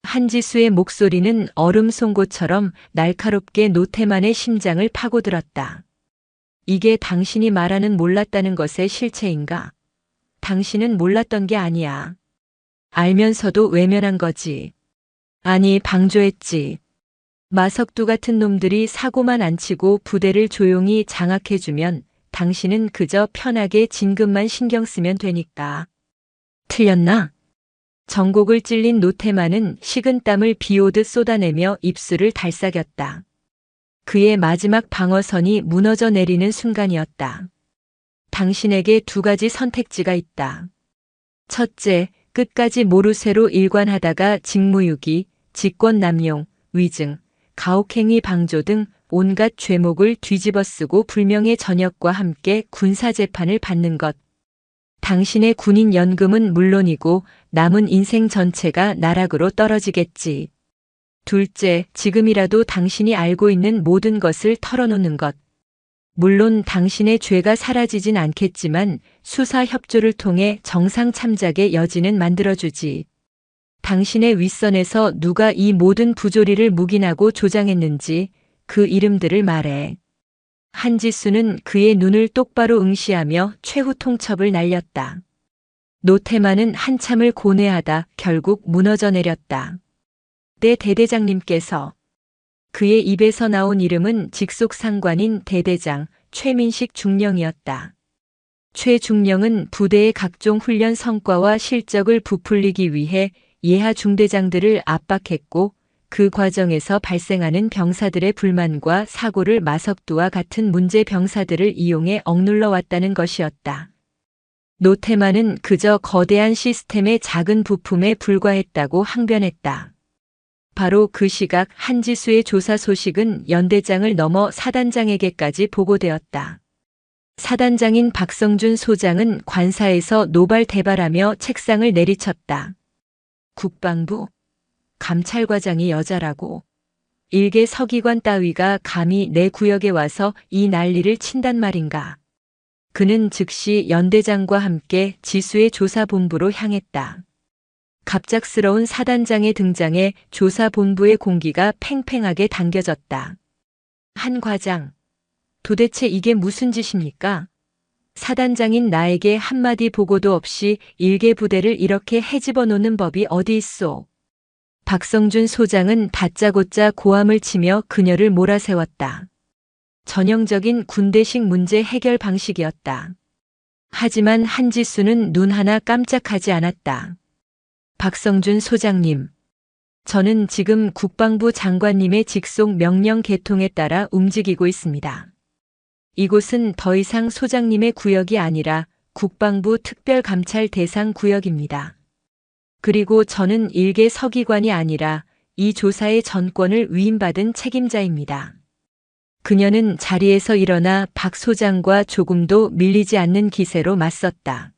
Speaker 1: 한지수의 목소리는 얼음 송곳처럼 날카롭게 노태만의 심장을 파고들었다. 이게 당신이 말하는 몰랐다는 것의 실체인가? 당신은 몰랐던 게 아니야. 알면서도 외면한 거지. 아니, 방조했지. 마석두 같은 놈들이 사고만 안 치고 부대를 조용히 장악해주면 당신은 그저 편하게 진급만 신경 쓰면 되니까. 틀렸나? 전곡을 찔린 노태만은 식은땀을 비오듯 쏟아내며 입술을 달싹였다. 그의 마지막 방어선이 무너져 내리는 순간이었다. 당신에게 2가지 선택지가 있다. 첫째, 끝까지 모르쇠로 일관하다가 직무유기, 직권남용, 위증, 가혹행위 방조 등 온갖 죄목을 뒤집어쓰고 불명예 전역과 함께 군사재판을 받는 것. 당신의 군인 연금은 물론이고 남은 인생 전체가 나락으로 떨어지겠지. 둘째, 지금이라도 당신이 알고 있는 모든 것을 털어놓는 것. 물론 당신의 죄가 사라지진 않겠지만 수사 협조를 통해 정상 참작의 여지는 만들어주지. 당신의 윗선에서 누가 이 모든 부조리를 묵인하고 조장했는지 그 이름들을 말해. 한지수는 그의 눈을 똑바로 응시하며 최후 통첩을 날렸다. 노태만은 한참을 고뇌하다 결국 무너져 내렸다. 내 대대장님께서 그의 입에서 나온 이름은 직속상관인 대대장 최민식 중령이었다. 최 중령은 부대의 각종 훈련 성과와 실적을 부풀리기 위해 예하 중대장들을 압박했고 그 과정에서 발생하는 병사들의 불만과 사고를 마석두와 같은 문제 병사들을 이용해 억눌러 왔다는 것이었다. 노태만은 그저 거대한 시스템의 작은 부품에 불과했다고 항변했다. 바로 그 시각 한지수의 조사 소식은 연대장을 넘어 사단장에게까지 보고되었다. 사단장인 박성준 소장은 관사에서 노발대발하며 책상을 내리쳤다. 국방부, 감찰과장이 여자라고. 일개 서기관 따위가 감히 내 구역에 와서 이 난리를 친단 말인가. 그는 즉시 연대장과 함께 지수의 조사본부로 향했다. 갑작스러운 사단장의 등장에 조사본부의 공기가 팽팽하게 당겨졌다. 한 과장, 도대체 이게 무슨 짓입니까? 사단장인 나에게 한마디 보고도 없이 일개 부대를 이렇게 헤집어 놓는 법이 어디 있소? 박성준 소장은 다짜고짜 고함을 치며 그녀를 몰아세웠다. 전형적인 군대식 문제 해결 방식이었다. 하지만 한지수는 눈 하나 깜짝하지 않았다. 박성준 소장님, 저는 지금 국방부 장관님의 직속 명령 계통에 따라 움직이고 있습니다. 이곳은 더 이상 소장님의 구역이 아니라 국방부 특별감찰 대상 구역입니다. 그리고 저는 일개 서기관이 아니라 이 조사의 전권을 위임받은 책임자입니다. 그녀는 자리에서 일어나 박 소장과 조금도 밀리지 않는 기세로 맞섰다.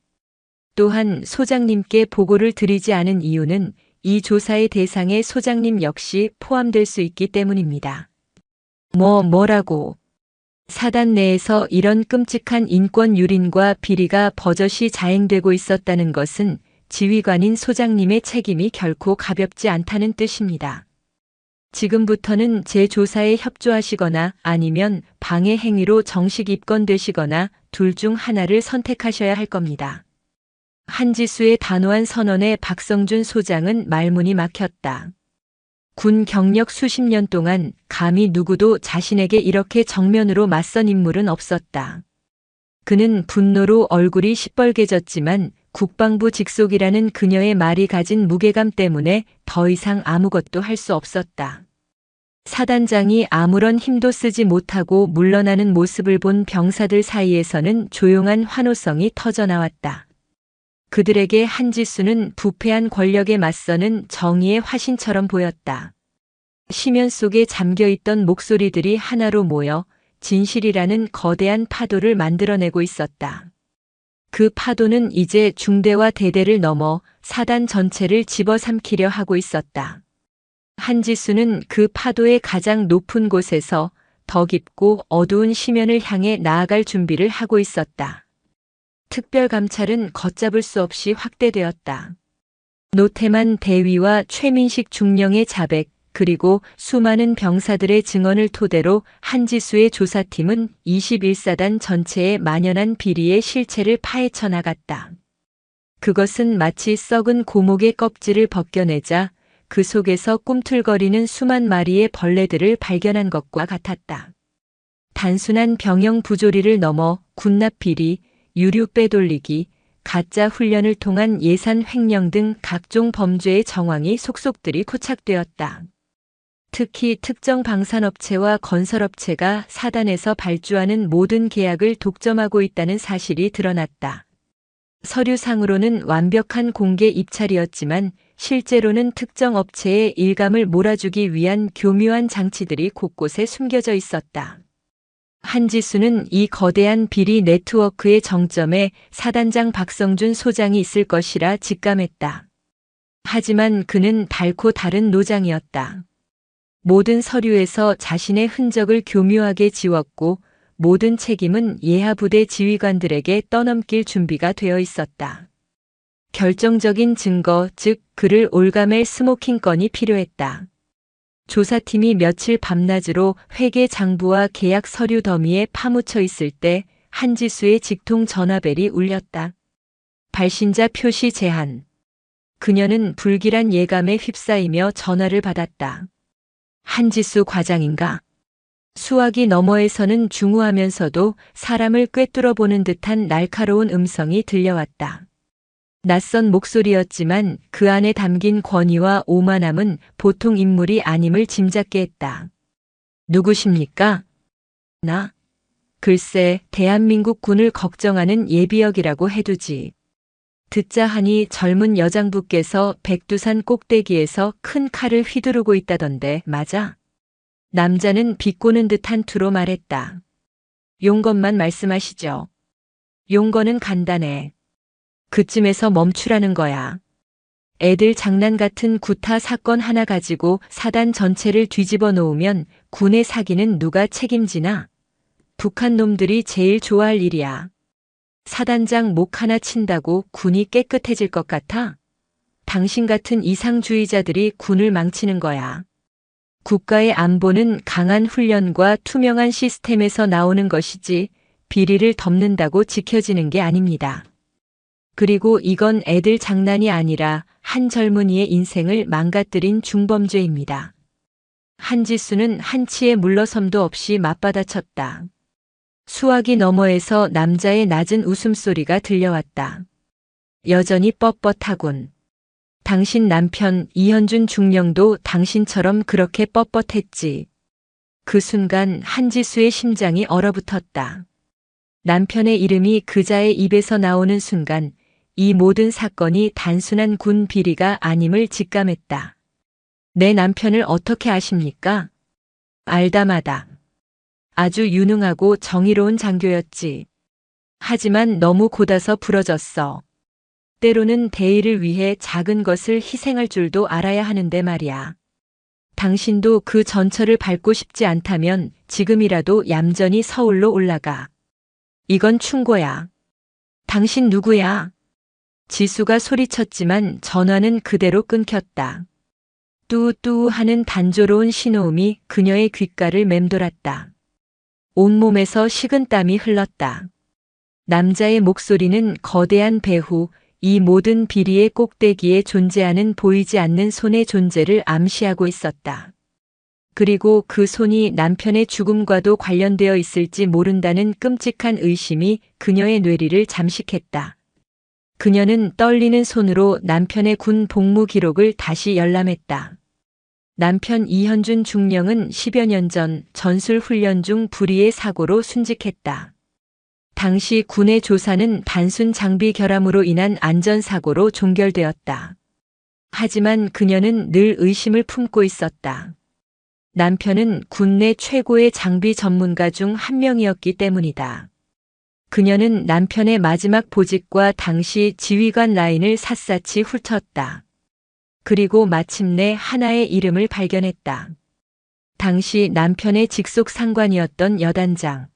Speaker 1: 또한 소장님께 보고를 드리지 않은 이유는 이 조사의 대상에 소장님 역시 포함될 수 있기 때문입니다. 뭐라고? 사단 내에서 이런 끔찍한 인권 유린과 비리가 버젓이 자행되고 있었다는 것은 지휘관인 소장님의 책임이 결코 가볍지 않다는 뜻입니다. 지금부터는 제 조사에 협조하시거나 아니면 방해 행위로 정식 입건되시거나 둘 중 하나를 선택하셔야 할 겁니다. 한지수의 단호한 선언에 박성준 소장은 말문이 막혔다. 군 경력 수십 년 동안 감히 누구도 자신에게 이렇게 정면으로 맞선 인물은 없었다. 그는 분노로 얼굴이 시뻘개졌지만 국방부 직속이라는 그녀의 말이 가진 무게감 때문에 더 이상 아무것도 할 수 없었다. 사단장이 아무런 힘도 쓰지 못하고 물러나는 모습을 본 병사들 사이에서는 조용한 환호성이 터져나왔다. 그들에게 한지수는 부패한 권력에 맞서는 정의의 화신처럼 보였다. 심연 속에 잠겨있던 목소리들이 하나로 모여 진실이라는 거대한 파도를 만들어내고 있었다. 그 파도는 이제 중대와 대대를 넘어 사단 전체를 집어삼키려 하고 있었다. 한지수는 그 파도의 가장 높은 곳에서 더 깊고 어두운 심연을 향해 나아갈 준비를 하고 있었다. 특별감찰은 걷잡을 수 없이 확대되었다. 노태만 대위와 최민식 중령의 자백, 그리고 수많은 병사들의 증언을 토대로 한지수의 조사팀은 21사단 전체에 만연한 비리의 실체를 파헤쳐 나갔다. 그것은 마치 썩은 고목의 껍질을 벗겨내자 그 속에서 꿈틀거리는 수만 마리의 벌레들을 발견한 것과 같았다. 단순한 병영 부조리를 넘어 군납 비리, 유류 빼돌리기, 가짜 훈련을 통한 예산 횡령 등 각종 범죄의 정황이 속속들이 포착되었다. 특히 특정 방산업체와 건설업체가 사단에서 발주하는 모든 계약을 독점하고 있다는 사실이 드러났다. 서류상으로는 완벽한 공개 입찰이었지만 실제로는 특정 업체의 일감을 몰아주기 위한 교묘한 장치들이 곳곳에 숨겨져 있었다. 한지수는 이 거대한 비리 네트워크의 정점에 사단장 박성준 소장이 있을 것이라 직감했다. 하지만 그는 달코 다른 노장이었다. 모든 서류에서 자신의 흔적을 교묘하게 지웠고 모든 책임은 예하부대 지휘관들에게 떠넘길 준비가 되어 있었다. 결정적인 증거, 즉 그를 올가맬 스모킹 건이 필요했다. 조사팀이 며칠 밤낮으로 회계 장부와 계약 서류 더미에 파묻혀 있을 때 한지수의 직통 전화벨이 울렸다. 발신자 표시 제한. 그녀는 불길한 예감에 휩싸이며 전화를 받았다. 한지수 과장인가? 수화기 너머에서는 중후하면서도 사람을 꿰뚫어 보는 듯한 날카로운 음성이 들려왔다. 낯선 목소리였지만 그 안에 담긴 권위와 오만함은 보통 인물이 아님을 짐작게 했다. 누구십니까? 나? 글쎄, 대한민국 군을 걱정하는 예비역이라고 해두지. 듣자 하니 젊은 여장부께서 백두산 꼭대기에서 큰 칼을 휘두르고 있다던데 맞아? 남자는 비꼬는 듯한 투로 말했다. 용건만 말씀하시죠. 용건은 간단해. 그쯤에서 멈추라는 거야. 애들 장난 같은 구타 사건 하나 가지고 사단 전체를 뒤집어 놓으면 군의 사기는 누가 책임지나? 북한 놈들이 제일 좋아할 일이야. 사단장 목 하나 친다고 군이 깨끗해질 것 같아? 당신 같은 이상주의자들이 군을 망치는 거야. 국가의 안보는 강한 훈련과 투명한 시스템에서 나오는 것이지 비리를 덮는다고 지켜지는 게 아닙니다. 그리고 이건 애들 장난이 아니라 한 젊은이의 인생을 망가뜨린 중범죄입니다. 한지수는 한치의 물러섬도 없이 맞받아쳤다. 수화기 너머에서 남자의 낮은 웃음소리가 들려왔다. 여전히 뻣뻣하군. 당신 남편 이현준 중령도 당신처럼 그렇게 뻣뻣했지. 그 순간 한지수의 심장이 얼어붙었다. 남편의 이름이 그자의 입에서 나오는 순간 이 모든 사건이 단순한 군 비리가 아님을 직감했다. 내 남편을 어떻게 아십니까? 알다마다. 아주 유능하고 정의로운 장교였지. 하지만 너무 곧아서 부러졌어. 때로는 대의를 위해 작은 것을 희생할 줄도 알아야 하는데 말이야. 당신도 그 전철을 밟고 싶지 않다면 지금이라도 얌전히 서울로 올라가. 이건 충고야. 당신 누구야? 지수가 소리쳤지만 전화는 그대로 끊겼다. 뚜뚜 하는 단조로운 신호음이 그녀의 귓가를 맴돌았다. 온몸에서 식은땀이 흘렀다. 남자의 목소리는 거대한 배후, 이 모든 비리의 꼭대기에 존재하는 보이지 않는 손의 존재를 암시하고 있었다. 그리고 그 손이 남편의 죽음과도 관련되어 있을지 모른다는 끔찍한 의심이 그녀의 뇌리를 잠식했다. 그녀는 떨리는 손으로 남편의 군 복무 기록을 다시 열람했다. 남편 이현준 중령은 10여 년 전 전술훈련 중 불의의 사고로 순직했다. 당시 군의 조사는 단순 장비 결함으로 인한 안전사고로 종결되었다. 하지만 그녀는 늘 의심을 품고 있었다. 남편은 군내 최고의 장비 전문가 중 한 명이었기 때문이다. 그녀는 남편의 마지막 보직과 당시 지휘관 라인을 샅샅이 훑었다. 그리고 마침내 하나의 이름을 발견했다. 당시 남편의 직속 상관이었던 여단장.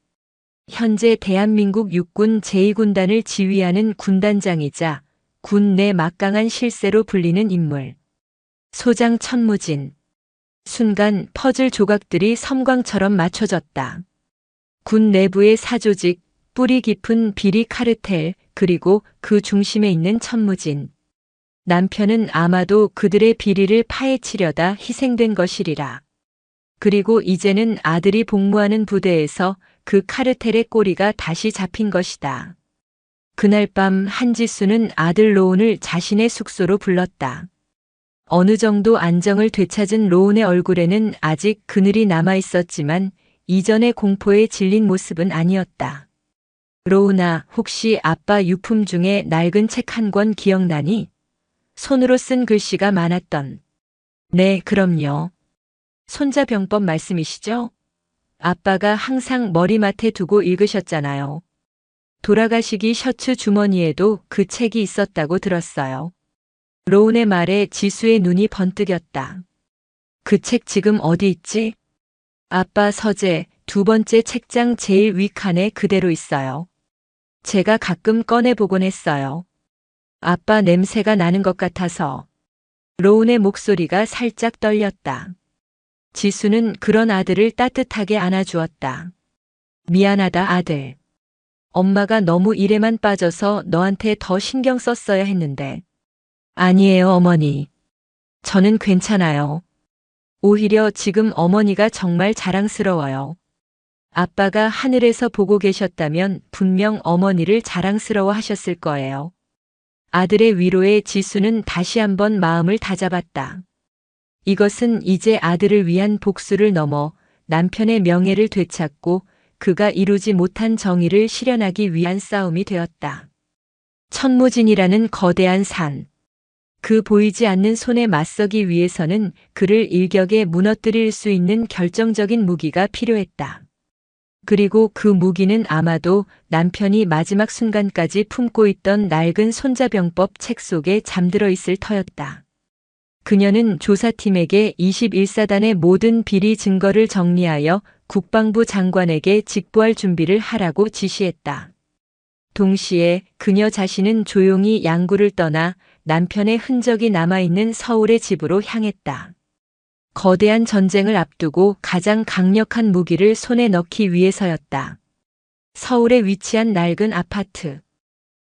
Speaker 1: 현재 대한민국 육군 제2군단을 지휘하는 군단장이자 군 내 막강한 실세로 불리는 인물. 소장 천무진. 순간 퍼즐 조각들이 섬광처럼 맞춰졌다. 군 내부의 사조직, 뿌리 깊은 비리 카르텔, 그리고 그 중심에 있는 천무진. 남편은 아마도 그들의 비리를 파헤치려다 희생된 것이리라. 그리고 이제는 아들이 복무하는 부대에서 그 카르텔의 꼬리가 다시 잡힌 것이다. 그날 밤 한지수는 아들 로운을 자신의 숙소로 불렀다. 어느 정도 안정을 되찾은 로운의 얼굴에는 아직 그늘이 남아 있었지만 이전의 공포에 질린 모습은 아니었다. 로운아, 혹시 아빠 유품 중에 낡은 책 한 권 기억나니? 손으로 쓴 글씨가 많았던. 네, 그럼요. 손자병법 말씀이시죠? 아빠가 항상 머리맡에 두고 읽으셨잖아요. 돌아가시기 셔츠 주머니에도 그 책이 있었다고 들었어요. 로운의 말에 지수의 눈이 번뜩였다. 그 책 지금 어디 있지? 아빠 서재, 두 번째 책장 제일 윗칸에 그대로 있어요. 제가 가끔 꺼내보곤 했어요. 아빠 냄새가 나는 것 같아서. 로운의 목소리가 살짝 떨렸다. 지수는 그런 아들을 따뜻하게 안아주었다. 미안하다 아들. 엄마가 너무 일에만 빠져서 너한테 더 신경 썼어야 했는데. 아니에요 어머니. 저는 괜찮아요. 오히려 지금 어머니가 정말 자랑스러워요. 아빠가 하늘에서 보고 계셨다면 분명 어머니를 자랑스러워 하셨을 거예요. 아들의 위로에 지수는 다시 한번 마음을 다잡았다. 이것은 이제 아들을 위한 복수를 넘어 남편의 명예를 되찾고 그가 이루지 못한 정의를 실현하기 위한 싸움이 되었다. 천무진이라는 거대한 산. 그 보이지 않는 손에 맞서기 위해서는 그를 일격에 무너뜨릴 수 있는 결정적인 무기가 필요했다. 그리고 그 무기는 아마도 남편이 마지막 순간까지 품고 있던 낡은 손자병법 책 속에 잠들어 있을 터였다. 그녀는 조사팀에게 21사단의 모든 비리 증거를 정리하여 국방부 장관에게 직보할 준비를 하라고 지시했다. 동시에 그녀 자신은 조용히 양구를 떠나 남편의 흔적이 남아있는 서울의 집으로 향했다. 거대한 전쟁을 앞두고 가장 강력한 무기를 손에 넣기 위해서였다. 서울에 위치한 낡은 아파트.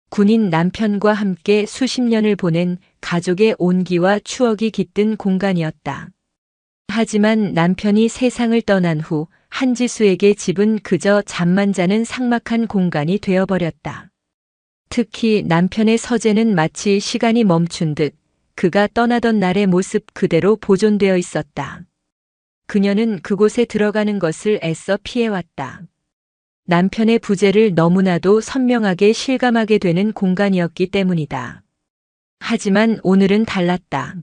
Speaker 1: 군인 남편과 함께 수십 년을 보낸 가족의 온기와 추억이 깃든 공간이었다. 하지만 남편이 세상을 떠난 후 한지수에게 집은 그저 잠만 자는 삭막한 공간이 되어버렸다. 특히 남편의 서재는 마치 시간이 멈춘 듯 그가 떠나던 날의 모습 그대로 보존되어 있었다. 그녀는 그곳에 들어가는 것을 애써 피해왔다. 남편의 부재를 너무나도 선명하게 실감하게 되는 공간이었기 때문이다. 하지만 오늘은 달랐다.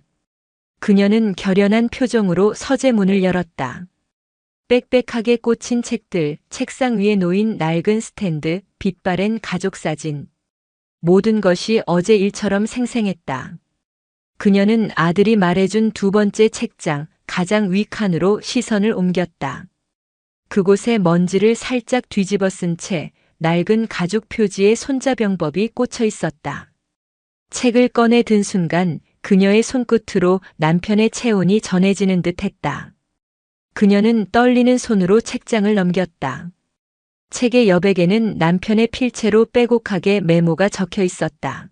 Speaker 1: 그녀는 결연한 표정으로 서재 문을 열었다. 빽빽하게 꽂힌 책들, 책상 위에 놓인 낡은 스탠드, 빛바랜 가족사진. 모든 것이 어제 일처럼 생생했다. 그녀는 아들이 말해준 두 번째 책장, 가장 위 칸으로 시선을 옮겼다. 그곳에 먼지를 살짝 뒤집어 쓴 채 낡은 가죽 표지의 손자병법이 꽂혀 있었다. 책을 꺼내 든 순간 그녀의 손끝으로 남편의 체온이 전해지는 듯 했다. 그녀는 떨리는 손으로 책장을 넘겼다. 책의 여백에는 남편의 필체로 빼곡하게 메모가 적혀 있었다.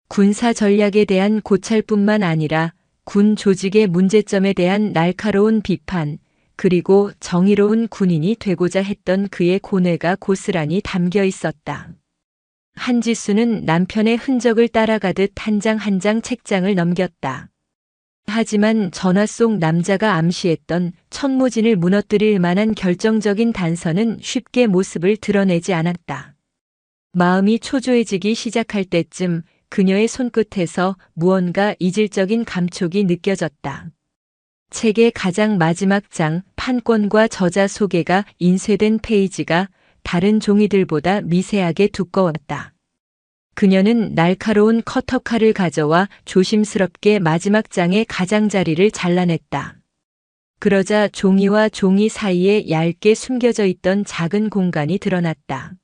Speaker 1: 군사 전략에 대한 고찰뿐만 아니라 군 조직의 문제점에 대한 날카로운 비판, 그리고 정의로운 군인이 되고자 했던 그의 고뇌가 고스란히 담겨 있었다. 한지수는 남편의 흔적을 따라가듯 한 장 한 장 책장을 넘겼다. 하지만 전화 속 남자가 암시했던 천무진을 무너뜨릴 만한 결정적인 단서는 쉽게 모습을 드러내지 않았다. 마음이 초조해지기 시작할 때쯤 그녀의 손끝에서 무언가 이질적인 감촉이 느껴졌다. 책의 가장 마지막 장, 판권과 저자 소개가 인쇄된 페이지가 다른 종이들보다 미세하게 두꺼웠다. 그녀는 날카로운 커터칼을 가져와 조심스럽게 마지막 장의 가장자리를 잘라냈다. 그러자 종이와 종이 사이에 얇게 숨겨져 있던 작은 공간이 드러났다.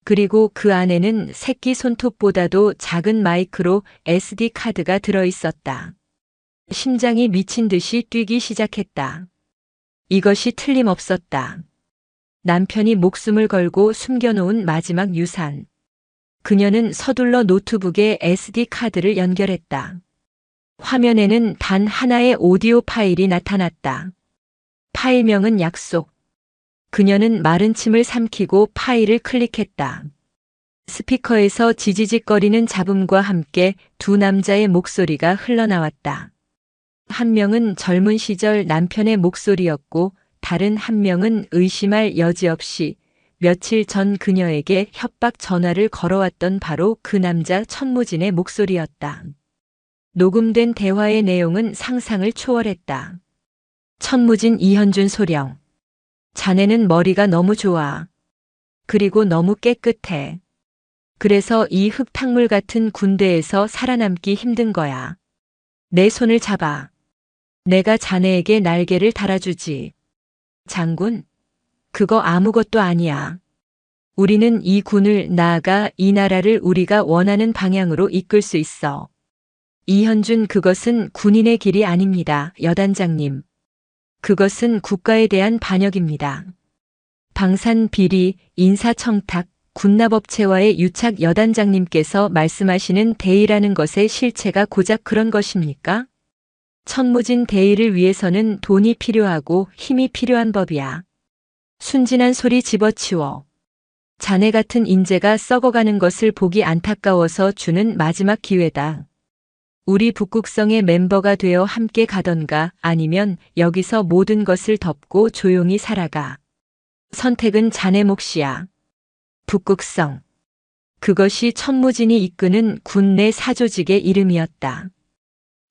Speaker 1: 그리고 그 안에는 새끼 손톱보다도 작은 마이크로 SD 카드가 들어 있었다. 심장이 미친 듯이 뛰기 시작했다. 이것이 틀림없었다. 남편이 목숨을 걸고 숨겨놓은 마지막 유산. 그녀는 서둘러 노트북에 SD 카드를 연결했다. 화면에는 단 하나의 오디오 파일이 나타났다. 파일명은 약속. 그녀는 마른 침을 삼키고 파일을 클릭했다. 스피커에서 지지직거리는 잡음과 함께 두 남자의 목소리가 흘러나왔다. 한 명은 젊은 시절 남편의 목소리였고 다른 한 명은 의심할 여지 없이 며칠 전 그녀에게 협박 전화를 걸어왔던 바로 그 남자 천무진의 목소리였다. 녹음된 대화의 내용은 상상을 초월했다. 천무진 이현준 소령. 자네는 머리가 너무 좋아. 그리고 너무 깨끗해. 그래서 이 흙탕물 같은 군대에서 살아남기 힘든 거야. 내 손을 잡아. 내가 자네에게 날개를 달아주지. 장군? 그거 아무것도 아니야. 우리는 이 군을 나아가 이 나라를 우리가 원하는 방향으로 이끌 수 있어. 이현준, 그것은 군인의 길이 아닙니다, 여단장님. 그것은 국가에 대한 반역입니다. 방산 비리, 인사청탁, 군납업체와의 유착, 여단장님께서 말씀하시는 대의라는 것의 실체가 고작 그런 것입니까? 천무진 대의를 위해서는 돈이 필요하고 힘이 필요한 법이야. 순진한 소리 집어치워. 자네 같은 인재가 썩어가는 것을 보기 안타까워서 주는 마지막 기회다. 우리 북극성의 멤버가 되어 함께 가던가 아니면 여기서 모든 것을 덮고 조용히 살아가. 선택은 자네 몫이야. 북극성. 그것이 천무진이 이끄는 군 내 사조직의 이름이었다.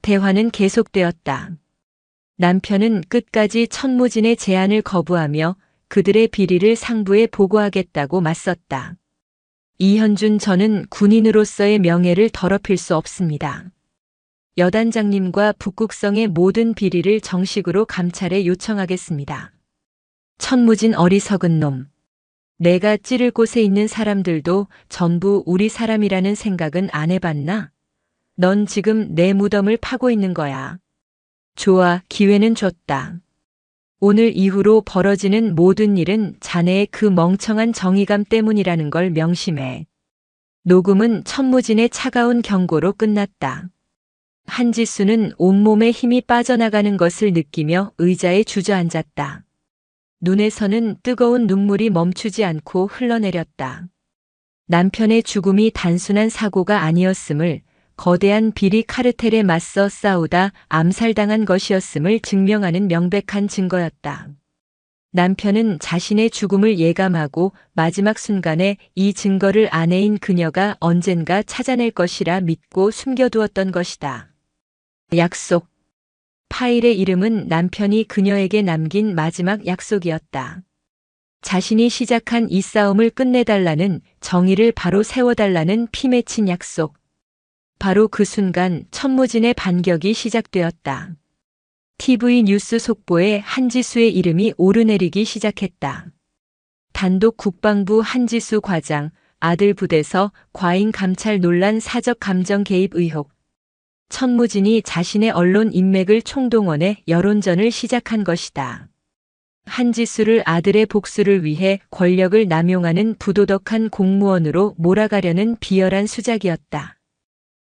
Speaker 1: 대화는 계속되었다. 남편은 끝까지 천무진의 제안을 거부하며 그들의 비리를 상부에 보고하겠다고 맞섰다. 이현준, 저는 군인으로서의 명예를 더럽힐 수 없습니다. 여단장님과 북극성의 모든 비리를 정식으로 감찰에 요청하겠습니다. 천무진, 어리석은 놈. 내가 찌를 곳에 있는 사람들도 전부 우리 사람이라는 생각은 안 해봤나? 넌 지금 내 무덤을 파고 있는 거야. 좋아, 기회는 줬다. 오늘 이후로 벌어지는 모든 일은 자네의 그 멍청한 정의감 때문이라는 걸 명심해. 녹음은 천무진의 차가운 경고로 끝났다. 한지수는 온몸에 힘이 빠져나가는 것을 느끼며 의자에 주저앉았다. 눈에서는 뜨거운 눈물이 멈추지 않고 흘러내렸다. 남편의 죽음이 단순한 사고가 아니었음을, 거대한 비리 카르텔에 맞서 싸우다 암살당한 것이었음을 증명하는 명백한 증거였다. 남편은 자신의 죽음을 예감하고 마지막 순간에 이 증거를 아내인 그녀가 언젠가 찾아낼 것이라 믿고 숨겨두었던 것이다. 약속. 파일의 이름은 남편이 그녀에게 남긴 마지막 약속이었다. 자신이 시작한 이 싸움을 끝내달라는, 정의를 바로 세워달라는 피 맺힌 약속. 바로 그 순간 천무진의 반격이 시작되었다. TV 뉴스 속보에 한지수의 이름이 오르내리기 시작했다. 단독 국방부 한지수 과장, 아들 부대서 과잉 감찰 논란, 사적 감정 개입 의혹. 천무진이 자신의 언론 인맥을 총동원해 여론전을 시작한 것이다. 한지수를 아들의 복수를 위해 권력을 남용하는 부도덕한 공무원으로 몰아가려는 비열한 수작이었다.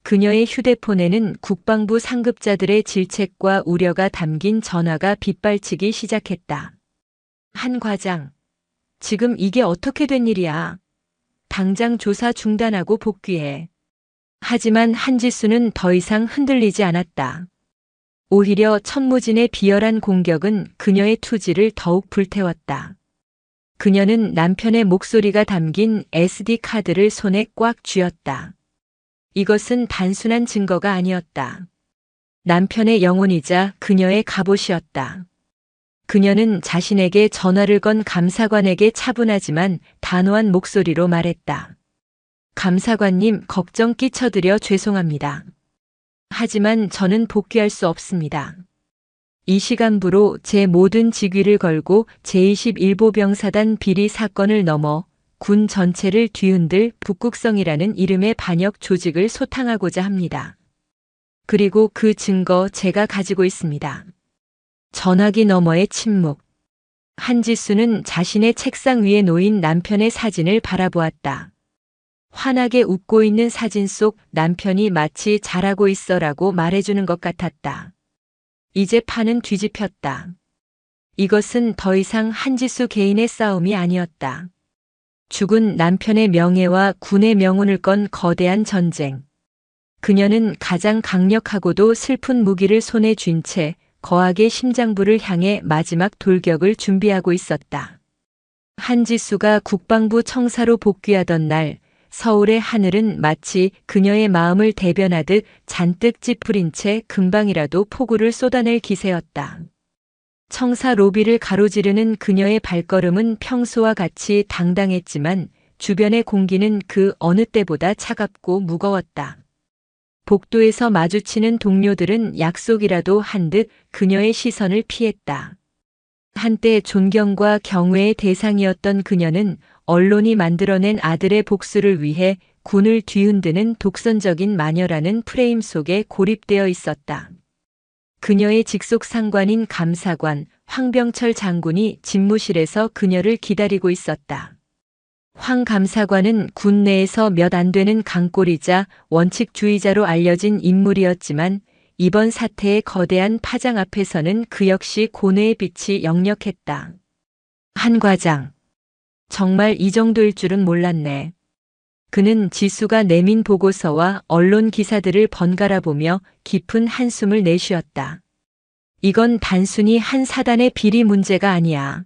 Speaker 1: 그녀의 휴대폰에는 국방부 상급자들의 질책과 우려가 담긴 전화가 빗발치기 시작했다. 한 과장, 지금 이게 어떻게 된 일이야? 당장 조사 중단하고 복귀해. 하지만 한지수는 더 이상 흔들리지 않았다. 오히려 천무진의 비열한 공격은 그녀의 투지를 더욱 불태웠다. 그녀는 남편의 목소리가 담긴 SD 카드를 손에 꽉 쥐었다. 이것은 단순한 증거가 아니었다. 남편의 영혼이자 그녀의 갑옷이었다. 그녀는 자신에게 전화를 건 감사관에게 차분하지만 단호한 목소리로 말했다. 감사관님, 걱정 끼쳐드려 죄송합니다. 하지만 저는 복귀할 수 없습니다. 이 시간부로 제 모든 직위를 걸고 제21보병사단 비리 사건을 넘어 군 전체를 뒤흔들 북극성이라는 이름의 반역 조직을 소탕하고자 합니다. 그리고 그 증거 제가 가지고 있습니다. 전화기 너머의 침묵. 한지수는 자신의 책상 위에 놓인 남편의 사진을 바라보았다. 환하게 웃고 있는 사진 속 남편이 마치 잘하고 있어라고 말해주는 것 같았다. 이제 판은 뒤집혔다. 이것은 더 이상 한지수 개인의 싸움이 아니었다. 죽은 남편의 명예와 군의 명운을 건 거대한 전쟁. 그녀는 가장 강력하고도 슬픈 무기를 손에 쥔 채 거하게 심장부를 향해 마지막 돌격을 준비하고 있었다. 한지수가 국방부 청사로 복귀하던 날, 서울의 하늘은 마치 그녀의 마음을 대변하듯 잔뜩 찌푸린 채 금방이라도 폭우를 쏟아낼 기세였다. 청사 로비를 가로지르는 그녀의 발걸음은 평소와 같이 당당했지만 주변의 공기는 그 어느 때보다 차갑고 무거웠다. 복도에서 마주치는 동료들은 약속이라도 한 듯 그녀의 시선을 피했다. 한때 존경과 경외의 대상이었던 그녀는 언론이 만들어낸 아들의 복수를 위해 군을 뒤흔드는 독선적인 마녀라는 프레임 속에 고립되어 있었다. 그녀의 직속 상관인 감사관 황병철 장군이 집무실에서 그녀를 기다리고 있었다. 황 감사관은 군 내에서 몇 안 되는 강골이자 원칙주의자로 알려진 인물이었지만 이번 사태의 거대한 파장 앞에서는 그 역시 고뇌의 빛이 역력했다. 한 과장. 정말 이 정도일 줄은 몰랐네. 그는 지수가 내민 보고서와 언론 기사들을 번갈아 보며 깊은 한숨을 내쉬었다. 이건 단순히 한 사단의 비리 문제가 아니야.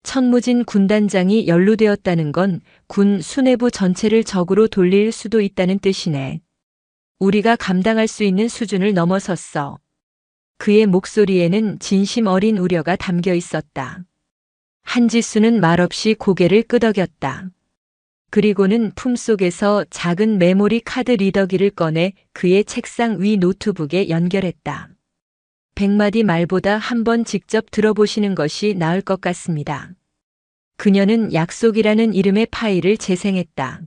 Speaker 1: 천무진 군단장이 연루되었다는 건 군 수뇌부 전체를 적으로 돌릴 수도 있다는 뜻이네. 우리가 감당할 수 있는 수준을 넘어섰어. 그의 목소리에는 진심 어린 우려가 담겨 있었다. 한지수는 말없이 고개를 끄덕였다. 그리고는 품속에서 작은 메모리 카드 리더기를 꺼내 그의 책상 위 노트북에 연결했다. 100마디 말보다 한번 직접 들어보시는 것이 나을 것 같습니다. 그녀는 약속이라는 이름의 파일을 재생했다.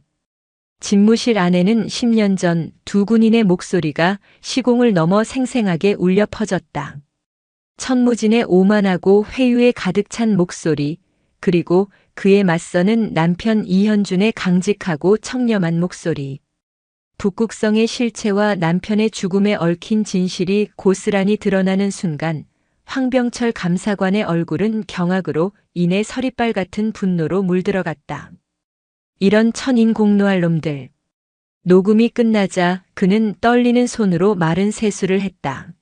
Speaker 1: 집무실 안에는 10년 전 두 군인의 목소리가 시공을 넘어 생생하게 울려 퍼졌다. 천무진의 오만하고 회유에 가득 찬 목소리, 그리고 그에 맞서는 남편 이현준의 강직하고 청렴한 목소리. 북극성의 실체와 남편의 죽음에 얽힌 진실이 고스란히 드러나는 순간 황병철 감사관의 얼굴은 경악으로 이내 서리빨 같은 분노로 물들어갔다. 이런 천인공노할 놈들. 녹음이 끝나자 그는 떨리는 손으로 마른 세수를 했다.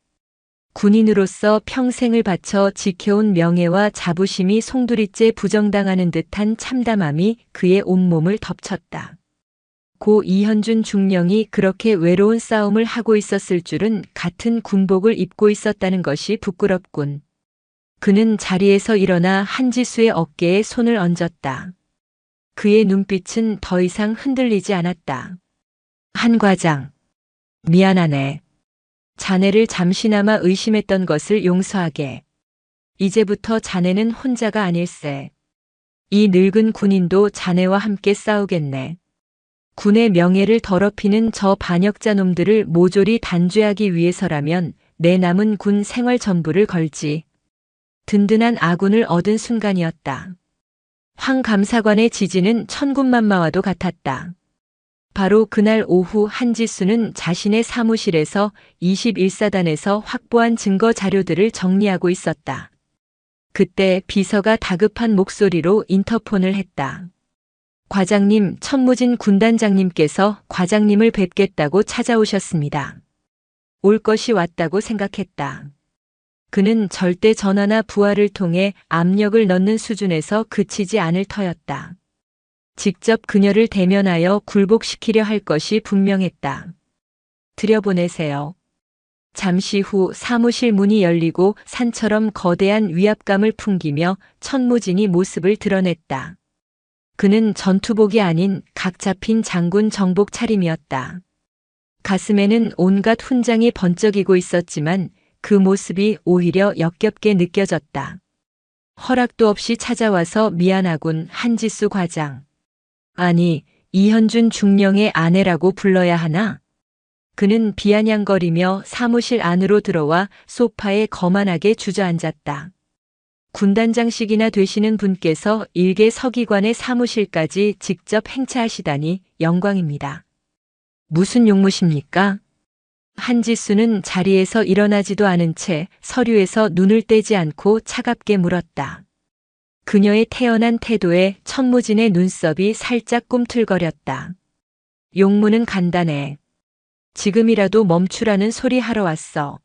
Speaker 1: 군인으로서 평생을 바쳐 지켜온 명예와 자부심이 송두리째 부정당하는 듯한 참담함이 그의 온몸을 덮쳤다. 고 이현준 중령이 그렇게 외로운 싸움을 하고 있었을 줄은 같은 군복을 입고 있었다는 것이 부끄럽군. 그는 자리에서 일어나 한지수의 어깨에 손을 얹었다. 그의 눈빛은 더 이상 흔들리지 않았다. 한 과장. 미안하네. 자네를 잠시나마 의심했던 것을 용서하게. 이제부터 자네는 혼자가 아닐세. 이 늙은 군인도 자네와 함께 싸우겠네. 군의 명예를 더럽히는 저 반역자 놈들을 모조리 단죄하기 위해서라면 내 남은 군 생활 전부를 걸지. 든든한 아군을 얻은 순간이었다. 황 감사관의 지지는 천군만마와도 같았다. 바로 그날 오후 한지수는 자신의 사무실에서 21사단에서 확보한 증거 자료들을 정리하고 있었다. 그때 비서가 다급한 목소리로 인터폰을 했다. 과장님, 천무진 군단장님께서 과장님을 뵙겠다고 찾아오셨습니다. 올 것이 왔다고 생각했다. 그는 절대 전화나 부하를 통해 압력을 넣는 수준에서 그치지 않을 터였다. 직접 그녀를 대면하여 굴복시키려 할 것이 분명했다. 들여보내세요. 잠시 후 사무실 문이 열리고 산처럼 거대한 위압감을 풍기며 천무진이 모습을 드러냈다. 그는 전투복이 아닌 각 잡힌 장군 정복 차림이었다. 가슴에는 온갖 훈장이 번쩍이고 있었지만 그 모습이 오히려 역겹게 느껴졌다. 허락도 없이 찾아와서 미안하군, 한지수 과장. 아니, 이현준 중령의 아내라고 불러야 하나? 그는 비아냥거리며 사무실 안으로 들어와 소파에 거만하게 주저앉았다. 군단장식이나 되시는 분께서 일개 서기관의 사무실까지 직접 행차하시다니 영광입니다. 무슨 용무십니까? 한지수는 자리에서 일어나지도 않은 채 서류에서 눈을 떼지 않고 차갑게 물었다. 그녀의 태연한 태도에 천무진의 눈썹이 살짝 꿈틀거렸다. 용무는 간단해. 지금이라도 멈추라는 소리 하러 왔어.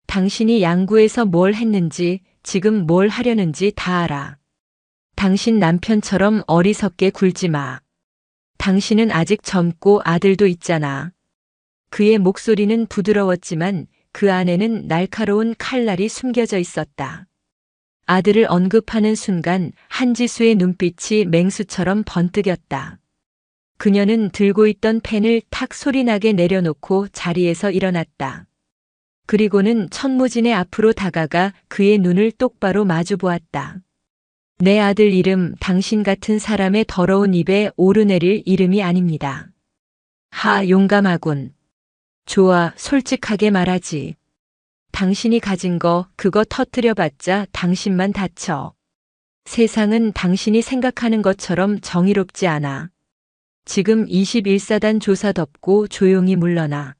Speaker 1: 당신이 양구에서 뭘 했는지, 지금 뭘 하려는지 다 알아. 당신 남편처럼 어리석게 굴지 마. 당신은 아직 젊고 아들도 있잖아. 그의 목소리는 부드러웠지만 그 안에는 날카로운 칼날이 숨겨져 있었다. 아들을 언급하는 순간 한지수의 눈빛이 맹수처럼 번뜩였다. 그녀는 들고 있던 펜을 탁 소리나게 내려놓고 자리에서 일어났다. 그리고는 천무진의 앞으로 다가가 그의 눈을 똑바로 마주 보았다. 내 아들 이름 당신 같은 사람의 더러운 입에 오르내릴 이름이 아닙니다. 하, 용감하군. 좋아, 솔직하게 말하지. 당신이 가진 거 그거 터뜨려봤자 당신만 다쳐. 세상은 당신이 생각하는 것처럼 정의롭지 않아. 지금 21사단 조사 덮고 조용히 물러나.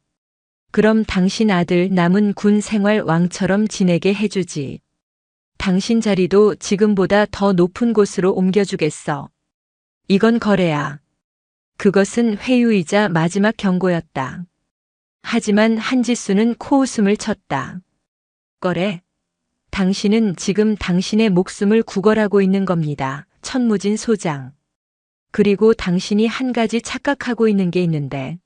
Speaker 1: 그럼 당신 아들 남은 군 생활 왕처럼 지내게 해주지. 당신 자리도 지금보다 더 높은 곳으로 옮겨주겠어. 이건 거래야. 그것은 회유이자 마지막 경고였다. 하지만 한지수는 코웃음을 쳤다. 거래? 당신은 지금 당신의 목숨을 구걸하고 있는 겁니다. 천무진 소장. 그리고 당신이 한 가지 착각하고 있는 게 있는데.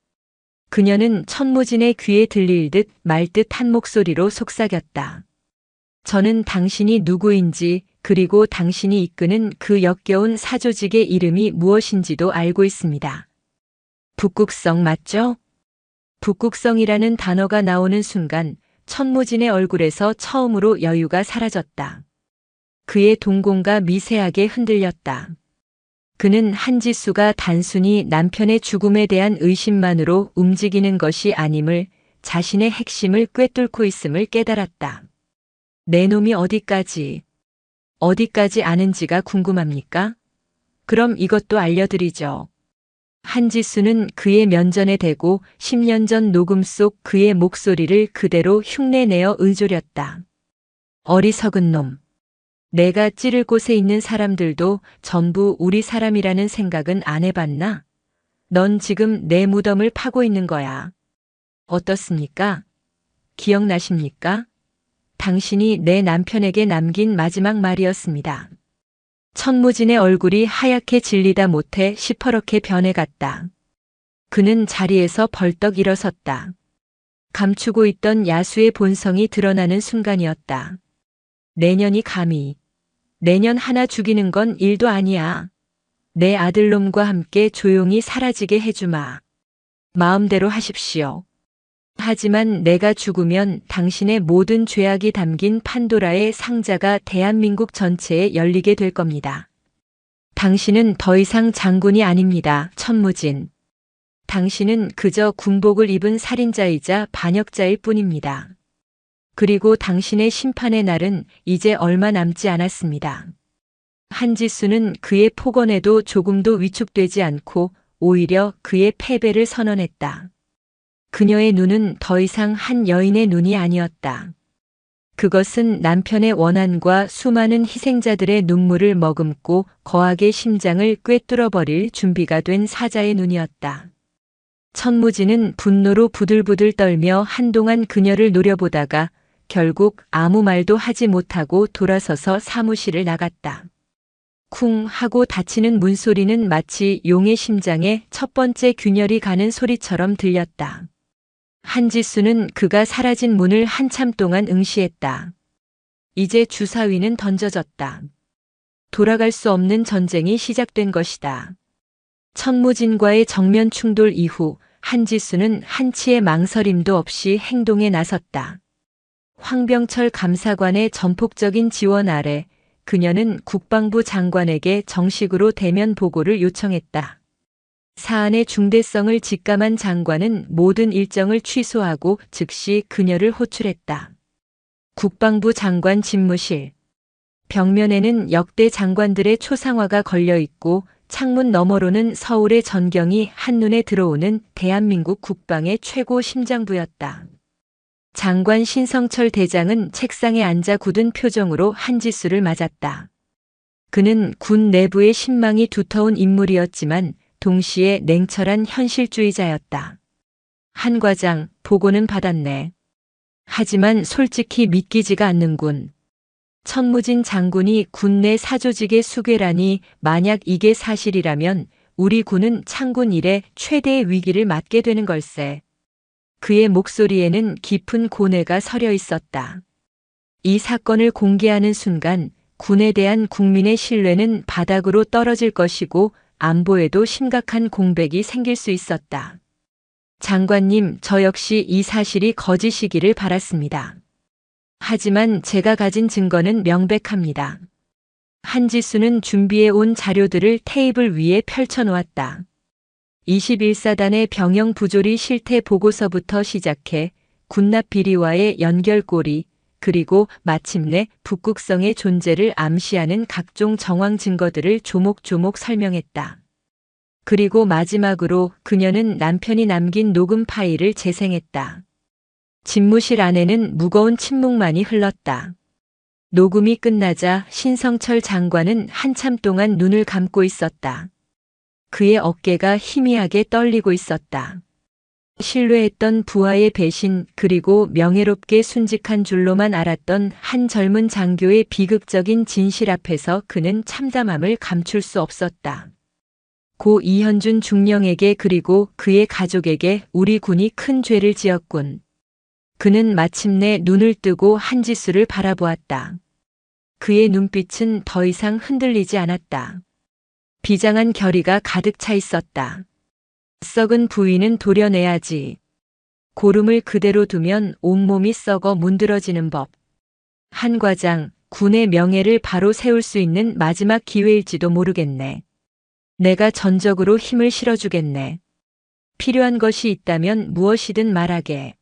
Speaker 1: 그녀는 천무진의 귀에 들릴 듯 말 듯 한 목소리로 속삭였다. 저는 당신이 누구인지 그리고 당신이 이끄는 그 역겨운 사조직의 이름이 무엇인지도 알고 있습니다. 북극성 맞죠? 북극성이라는 단어가 나오는 순간 천무진의 얼굴에서 처음으로 여유가 사라졌다. 그의 동공가 미세하게 흔들렸다. 그는 한지수가 단순히 남편의 죽음에 대한 의심만으로 움직이는 것이 아님을 자신의 핵심을 꿰뚫고 있음을 깨달았다. 내 놈이 어디까지 아는지가 궁금합니까? 그럼 이것도 알려드리죠. 한지수는 그의 면전에 대고 10년 전 녹음 속 그의 목소리를 그대로 흉내내어 의조렸다. 어리석은 놈. 내가 찌를 곳에 있는 사람들도 전부 우리 사람이라는 생각은 안 해봤나? 넌 지금 내 무덤을 파고 있는 거야. 어떻습니까? 기억나십니까? 당신이 내 남편에게 남긴 마지막 말이었습니다. 천무진의 얼굴이 하얗게 질리다 못해 시퍼렇게 변해갔다. 그는 자리에서 벌떡 일어섰다. 감추고 있던 야수의 본성이 드러나는 순간이었다. 내년이 감히. 내년 하나 죽이는 건 일도 아니야. 내 아들놈과 함께 조용히 사라지게 해주마. 마음대로 하십시오. 하지만 내가 죽으면 당신의 모든 죄악이 담긴 판도라의 상자가 대한민국 전체에 열리게 될 겁니다. 당신은 더 이상 장군이 아닙니다, 천무진. 당신은 그저 군복을 입은 살인자이자 반역자일 뿐입니다. 그리고 당신의 심판의 날은 이제 얼마 남지 않았습니다. 한지수는 그의 폭언에도 조금도 위축되지 않고 오히려 그의 패배를 선언했다. 그녀의 눈은 더 이상 한 여인의 눈이 아니었다. 그것은 남편의 원한과 수많은 희생자들의 눈물을 머금고 거하게 심장을 꿰뚫어버릴 준비가 된 사자의 눈이었다. 천무진은 분노로 부들부들 떨며 한동안 그녀를 노려보다가 결국 아무 말도 하지 못하고 돌아서서 사무실을 나갔다. 쿵 하고 닫히는 문소리는 마치 용의 심장에 첫 번째 균열이 가는 소리처럼 들렸다. 한지수는 그가 사라진 문을 한참 동안 응시했다. 이제 주사위는 던져졌다. 돌아갈 수 없는 전쟁이 시작된 것이다. 천무진과의 정면 충돌 이후 한지수는 한치의 망설임도 없이 행동에 나섰다. 황병철 감사관의 전폭적인 지원 아래 그녀는 국방부 장관에게 정식으로 대면 보고를 요청했다. 사안의 중대성을 직감한 장관은 모든 일정을 취소하고 즉시 그녀를 호출했다. 국방부 장관 집무실. 벽면에는 역대 장관들의 초상화가 걸려 있고 창문 너머로는 서울의 전경이 한눈에 들어오는 대한민국 국방의 최고 심장부였다. 장관 신성철 대장은 책상에 앉아 굳은 표정으로 한지수를 맞았다. 그는 군 내부의 신망이 두터운 인물이었지만 동시에 냉철한 현실주의자였다. 한 과장, 보고는 받았네. 하지만 솔직히 믿기지가 않는군. 천무진 장군이 군 내 사조직의 수괴라니 만약 이게 사실이라면 우리 군은 창군 이래 최대의 위기를 맞게 되는 걸세. 그의 목소리에는 깊은 고뇌가 서려 있었다. 이 사건을 공개하는 순간 군에 대한 국민의 신뢰는 바닥으로 떨어질 것이고 안보에도 심각한 공백이 생길 수 있었다. 장관님, 저 역시 이 사실이 거짓이기를 바랐습니다. 하지만 제가 가진 증거는 명백합니다. 한지수는 준비해 온 자료들을 테이블 위에 펼쳐놓았다. 21사단의 병영 부조리 실태 보고서부터 시작해 군납 비리와의 연결고리, 그리고 마침내 북극성의 존재를 암시하는 각종 정황 증거들을 조목조목 설명했다. 그리고 마지막으로 그녀는 남편이 남긴 녹음 파일을 재생했다. 집무실 안에는 무거운 침묵만이 흘렀다. 녹음이 끝나자 신성철 장관은 한참 동안 눈을 감고 있었다. 그의 어깨가 희미하게 떨리고 있었다. 신뢰했던 부하의 배신 그리고 명예롭게 순직한 줄로만 알았던 한 젊은 장교의 비극적인 진실 앞에서 그는 참담함을 감출 수 없었다. 고 이현준 중령에게 그리고 그의 가족에게 우리 군이 큰 죄를 지었군. 그는 마침내 눈을 뜨고 한지수를 바라보았다. 그의 눈빛은 더 이상 흔들리지 않았다. 비장한 결의가 가득 차 있었다. 썩은 부위는 도려내야지. 고름을 그대로 두면 온몸이 썩어 문드러지는 법. 한 과장, 군의 명예를 바로 세울 수 있는 마지막 기회일지도 모르겠네. 내가 전적으로 힘을 실어주겠네. 필요한 것이 있다면 무엇이든 말하게.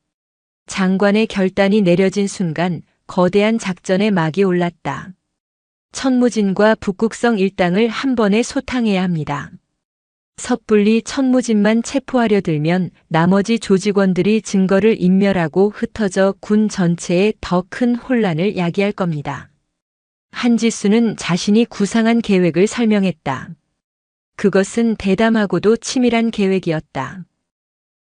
Speaker 1: 장관의 결단이 내려진 순간 거대한 작전의 막이 올랐다. 천무진과 북극성 일당을 한 번에 소탕해야 합니다. 섣불리 천무진만 체포하려 들면 나머지 조직원들이 증거를 인멸하고 흩어져 군 전체에 더 큰 혼란을 야기할 겁니다. 한지수는 자신이 구상한 계획을 설명했다. 그것은 대담하고도 치밀한 계획이었다.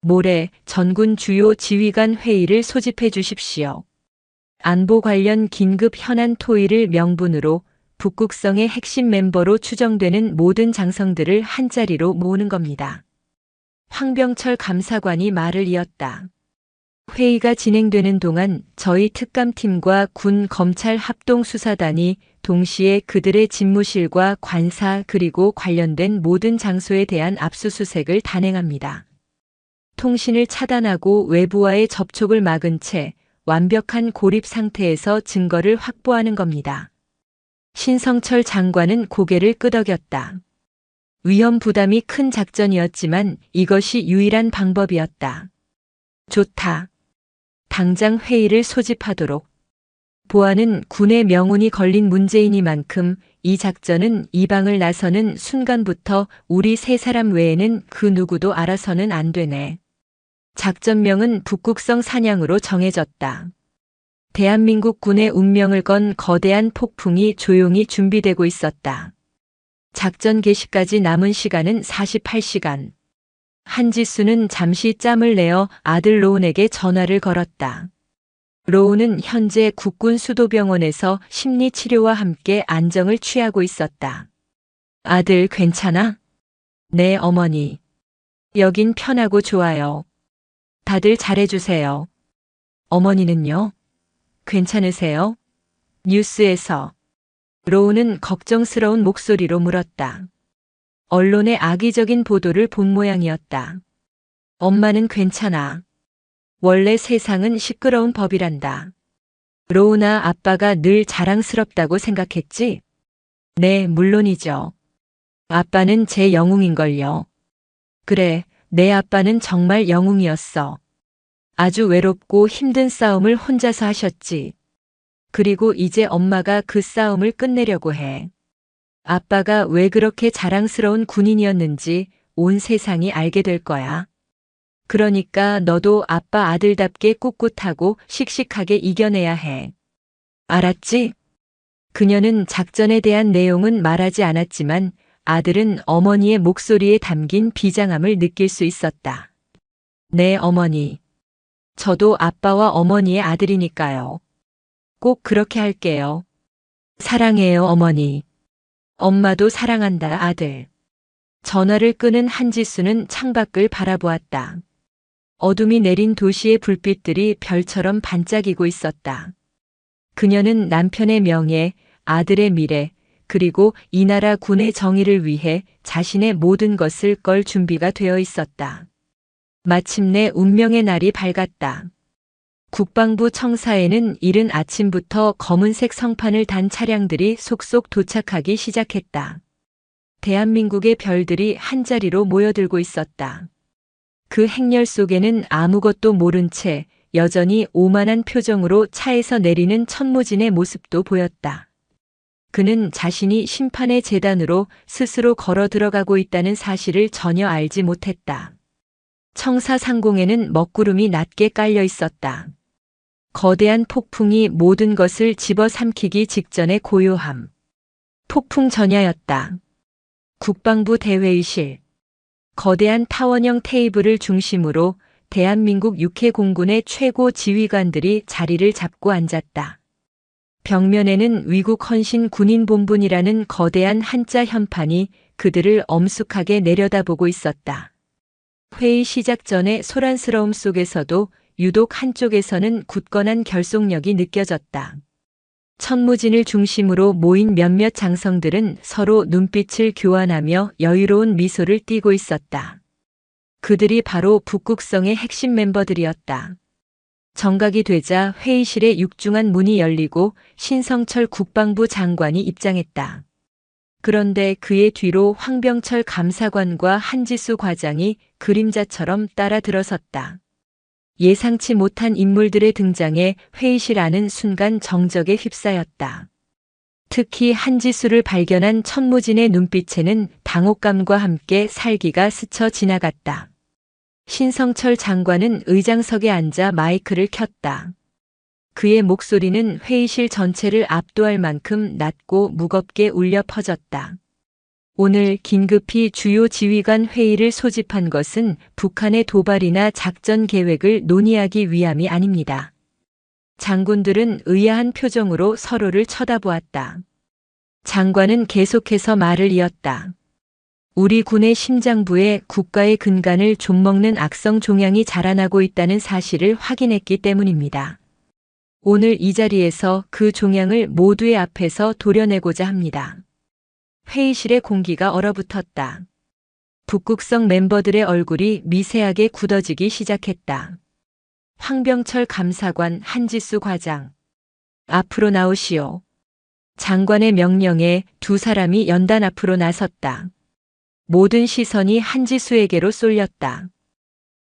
Speaker 1: 모레 전군 주요 지휘관 회의를 소집해 주십시오. 안보 관련 긴급 현안 토의를 명분으로 북극성의 핵심 멤버로 추정되는 모든 장성들을 한자리로 모으는 겁니다. 황병철 감사관이 말을 이었다. 회의가 진행되는 동안 저희 특감팀과 군 검찰 합동수사단이 동시에 그들의 집무실과 관사 그리고 관련된 모든 장소에 대한 압수수색을 단행합니다. 통신을 차단하고 외부와의 접촉을 막은 채 완벽한 고립 상태에서 증거를 확보하는 겁니다. 신성철 장관은 고개를 끄덕였다. 위험 부담이 큰 작전이었지만 이것이 유일한 방법이었다. 좋다. 당장 회의를 소집하도록. 보아는 군의 명운이 걸린 문제이니만큼 이 작전은 이방을 나서는 순간부터 우리 세 사람 외에는 그 누구도 알아서는 안 되네. 작전명은 북극성 사냥으로 정해졌다. 대한민국 군의 운명을 건 거대한 폭풍이 조용히 준비되고 있었다. 작전 개시까지 남은 시간은 48시간. 한지수는 잠시 짬을 내어 아들 로운에게 전화를 걸었다. 로운은 현재 국군 수도병원에서 심리치료와 함께 안정을 취하고 있었다. 아들 괜찮아? 네, 어머니. 여긴 편하고 좋아요. 다들 잘해주세요. 어머니는요? 괜찮으세요? 뉴스에서. 로운은 걱정스러운 목소리로 물었다. 언론의 악의적인 보도를 본 모양이었다. 엄마는 괜찮아. 원래 세상은 시끄러운 법이란다. 로운아, 아빠가 늘 자랑스럽다고 생각했지? 네, 물론이죠. 아빠는 제 영웅인걸요. 그래, 내 아빠는 정말 영웅이었어. 아주 외롭고 힘든 싸움을 혼자서 하셨지. 그리고 이제 엄마가 그 싸움을 끝내려고 해. 아빠가 왜 그렇게 자랑스러운 군인이었는지 온 세상이 알게 될 거야. 그러니까 너도 아빠 아들답게 꿋꿋하고 씩씩하게 이겨내야 해. 알았지? 그녀는 작전에 대한 내용은 말하지 않았지만 아들은 어머니의 목소리에 담긴 비장함을 느낄 수 있었다. 네, 어머니. 저도 아빠와 어머니의 아들이니까요. 꼭 그렇게 할게요. 사랑해요, 어머니. 엄마도 사랑한다, 아들. 전화를 끄는 한지수는 창밖을 바라보았다. 어둠이 내린 도시의 불빛들이 별처럼 반짝이고 있었다. 그녀는 남편의 명예, 아들의 미래, 그리고 이 나라 군의 정의를 위해 자신의 모든 것을 걸 준비가 되어 있었다. 마침내 운명의 날이 밝았다. 국방부 청사에는 이른 아침부터 검은색 성판을 단 차량들이 속속 도착하기 시작했다. 대한민국의 별들이 한자리로 모여들고 있었다. 그 행렬 속에는 아무것도 모른 채 여전히 오만한 표정으로 차에서 내리는 천무진의 모습도 보였다. 그는 자신이 심판의 제단으로 스스로 걸어 들어가고 있다는 사실을 전혀 알지 못했다. 청사 상공에는 먹구름이 낮게 깔려 있었다. 거대한 폭풍이 모든 것을 집어삼키기 직전의 고요함. 폭풍 전야였다. 국방부 대회의실. 거대한 타원형 테이블을 중심으로 대한민국 육해공군의 최고 지휘관들이 자리를 잡고 앉았다. 벽면에는 위국 헌신 군인본분이라는 거대한 한자 현판이 그들을 엄숙하게 내려다보고 있었다. 회의 시작 전의 소란스러움 속에서도 유독 한쪽에서는 굳건한 결속력이 느껴졌다. 천무진을 중심으로 모인 몇몇 장성들은 서로 눈빛을 교환하며 여유로운 미소를 띠고 있었다. 그들이 바로 북극성의 핵심 멤버들이었다. 정각이 되자 회의실의 육중한 문이 열리고 신성철 국방부 장관이 입장했다. 그런데 그의 뒤로 황병철 감사관과 한지수 과장이 그림자처럼 따라 들어섰다. 예상치 못한 인물들의 등장에 회의실 안은 순간 정적에 휩싸였다. 특히 한지수를 발견한 천무진의 눈빛에는 당혹감과 함께 살기가 스쳐 지나갔다. 신성철 장관은 의장석에 앉아 마이크를 켰다. 그의 목소리는 회의실 전체를 압도할 만큼 낮고 무겁게 울려 퍼졌다. 오늘 긴급히 주요 지휘관 회의를 소집한 것은 북한의 도발이나 작전 계획을 논의하기 위함이 아닙니다. 장군들은 의아한 표정으로 서로를 쳐다보았다. 장관은 계속해서 말을 이었다. 우리 군의 심장부에 국가의 근간을 좀먹는 악성 종양이 자라나고 있다는 사실을 확인했기 때문입니다. 오늘 이 자리에서 그 종양을 모두의 앞에서 도려내고자 합니다. 회의실의 공기가 얼어붙었다. 북극성 멤버들의 얼굴이 미세하게 굳어지기 시작했다. 황병철 감사관, 한지수 과장. 앞으로 나오시오. 장관의 명령에 두 사람이 연단 앞으로 나섰다. 모든 시선이 한지수에게로 쏠렸다.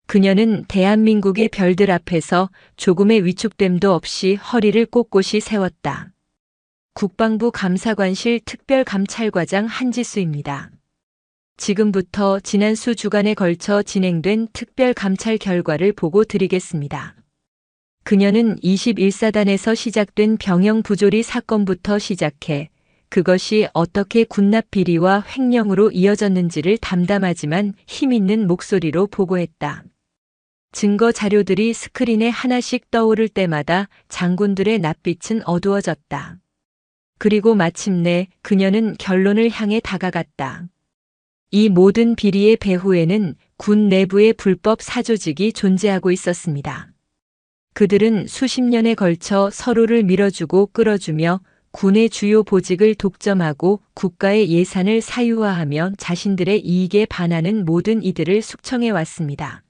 Speaker 1: 그녀는 대한민국의 별들 앞에서 조금의 위축됨도 없이 허리를 꼿꼿이 세웠다. 국방부 감사관실 특별감찰과장 한지수입니다. 지금부터 지난 수 주간에 걸쳐 진행된 특별감찰 결과를 보고 드리겠습니다. 그녀는 21사단에서 시작된 병영 부조리 사건부터 시작해 그것이 어떻게 군납 비리와 횡령으로 이어졌는지를 담담하지만 힘있는 목소리로 보고했다. 증거 자료들이 스크린에 하나씩 떠오를 때마다 장군들의 낯빛은 어두워졌다. 그리고 마침내 그녀는 결론을 향해 다가갔다. 이 모든 비리의 배후에는 군 내부의 불법 사조직이 존재하고 있었습니다. 그들은 수십 년에 걸쳐 서로를 밀어주고 끌어주며 군의 주요 보직을 독점하고 국가의 예산을 사유화하며 자신들의 이익에 반하는 모든 이들을 숙청해 왔습니다.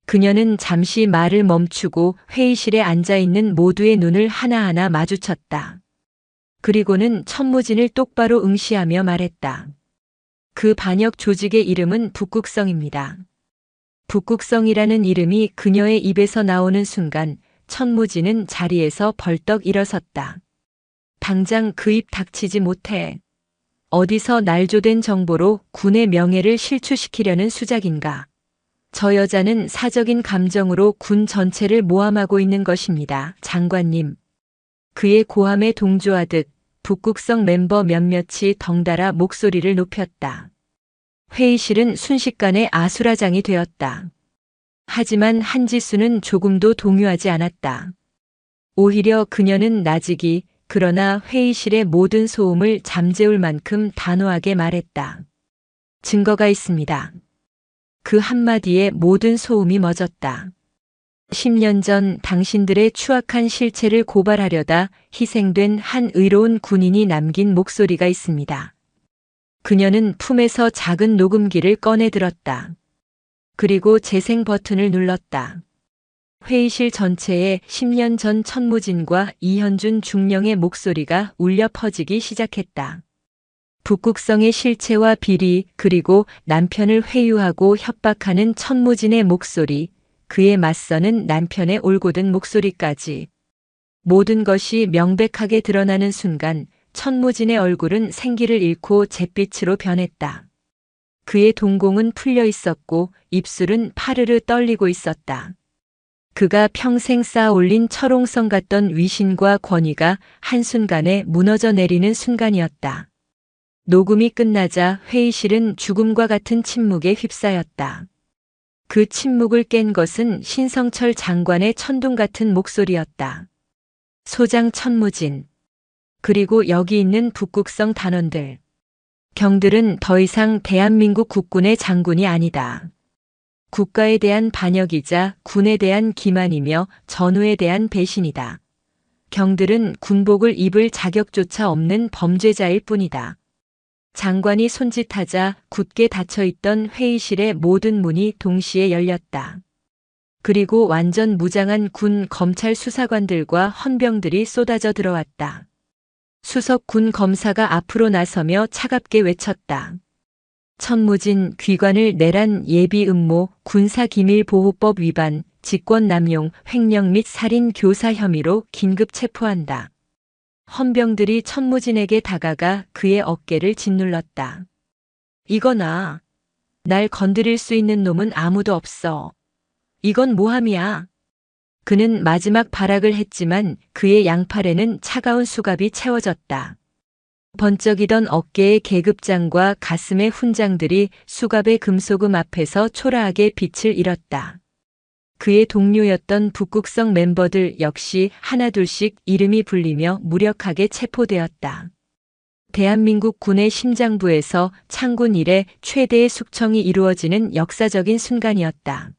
Speaker 1: 그녀는 잠시 말을 멈추고 회의실에 앉아있는 모두의 눈을 하나하나 마주쳤다. 그리고는 천무진을 똑바로 응시하며 말했다. 그 반역 조직의 이름은 북극성입니다. 북극성이라는 이름이 그녀의 입에서 나오는 순간 천무진은 자리에서 벌떡 일어섰다. 당장 그 입 닥치지 못해. 어디서 날조된 정보로 군의 명예를 실추시키려는 수작인가. 저 여자는 사적인 감정으로 군 전체를 모함하고 있는 것입니다, 장관님. 그의 고함에 동조하듯 북극성 멤버 몇몇이 덩달아 목소리를 높였다. 회의실은 순식간에 아수라장이 되었다. 하지만 한지수는 조금도 동요하지 않았다. 오히려 그녀는 나직이 그러나 회의실의 모든 소음을 잠재울 만큼 단호하게 말했다. 증거가 있습니다. 그 한마디에 모든 소음이 멎었다. 10년 전 당신들의 추악한 실체를 고발하려다 희생된 한 의로운 군인이 남긴 목소리가 있습니다. 그녀는 품에서 작은 녹음기를 꺼내 들었다. 그리고 재생 버튼을 눌렀다. 회의실 전체에 10년 전 천무진과 이현준 중령의 목소리가 울려 퍼지기 시작했다. 북극성의 실체와 비리, 그리고 남편을 회유하고 협박하는 천무진의 목소리, 그에 맞서는 남편의 올곧은 목소리까지. 모든 것이 명백하게 드러나는 순간 천무진의 얼굴은 생기를 잃고 잿빛으로 변했다. 그의 동공은 풀려 있었고 입술은 파르르 떨리고 있었다. 그가 평생 쌓아 올린 철옹성 같던 위신과 권위가 한순간에 무너져 내리는 순간이었다. 녹음이 끝나자 회의실은 죽음과 같은 침묵에 휩싸였다. 그 침묵을 깬 것은 신성철 장관의 천둥 같은 목소리였다. 소장 천무진. 그리고 여기 있는 북극성 단원들. 경들은 더 이상 대한민국 국군의 장군이 아니다. 국가에 대한 반역이자 군에 대한 기만이며 전우에 대한 배신이다. 경들은 군복을 입을 자격조차 없는 범죄자일 뿐이다. 장관이 손짓하자 굳게 닫혀있던 회의실의 모든 문이 동시에 열렸다. 그리고 완전 무장한 군 검찰 수사관들과 헌병들이 쏟아져 들어왔다. 수석 군 검사가 앞으로 나서며 차갑게 외쳤다. 천무진 귀관을 내란 예비 음모 군사기밀보호법 위반, 직권남용, 횡령 및 살인 교사 혐의로 긴급 체포한다. 헌병들이 천무진에게 다가가 그의 어깨를 짓눌렀다. 이거나. 날 건드릴 수 있는 놈은 아무도 없어. 이건 모함이야. 그는 마지막 발악을 했지만 그의 양팔에는 차가운 수갑이 채워졌다. 번쩍이던 어깨의 계급장과 가슴의 훈장들이 수갑의 금속음 앞에서 초라하게 빛을 잃었다. 그의 동료였던 북극성 멤버들 역시 하나둘씩 이름이 불리며 무력하게 체포되었다. 대한민국 군의 심장부에서 창군 이래 최대의 숙청이 이루어지는 역사적인 순간이었다.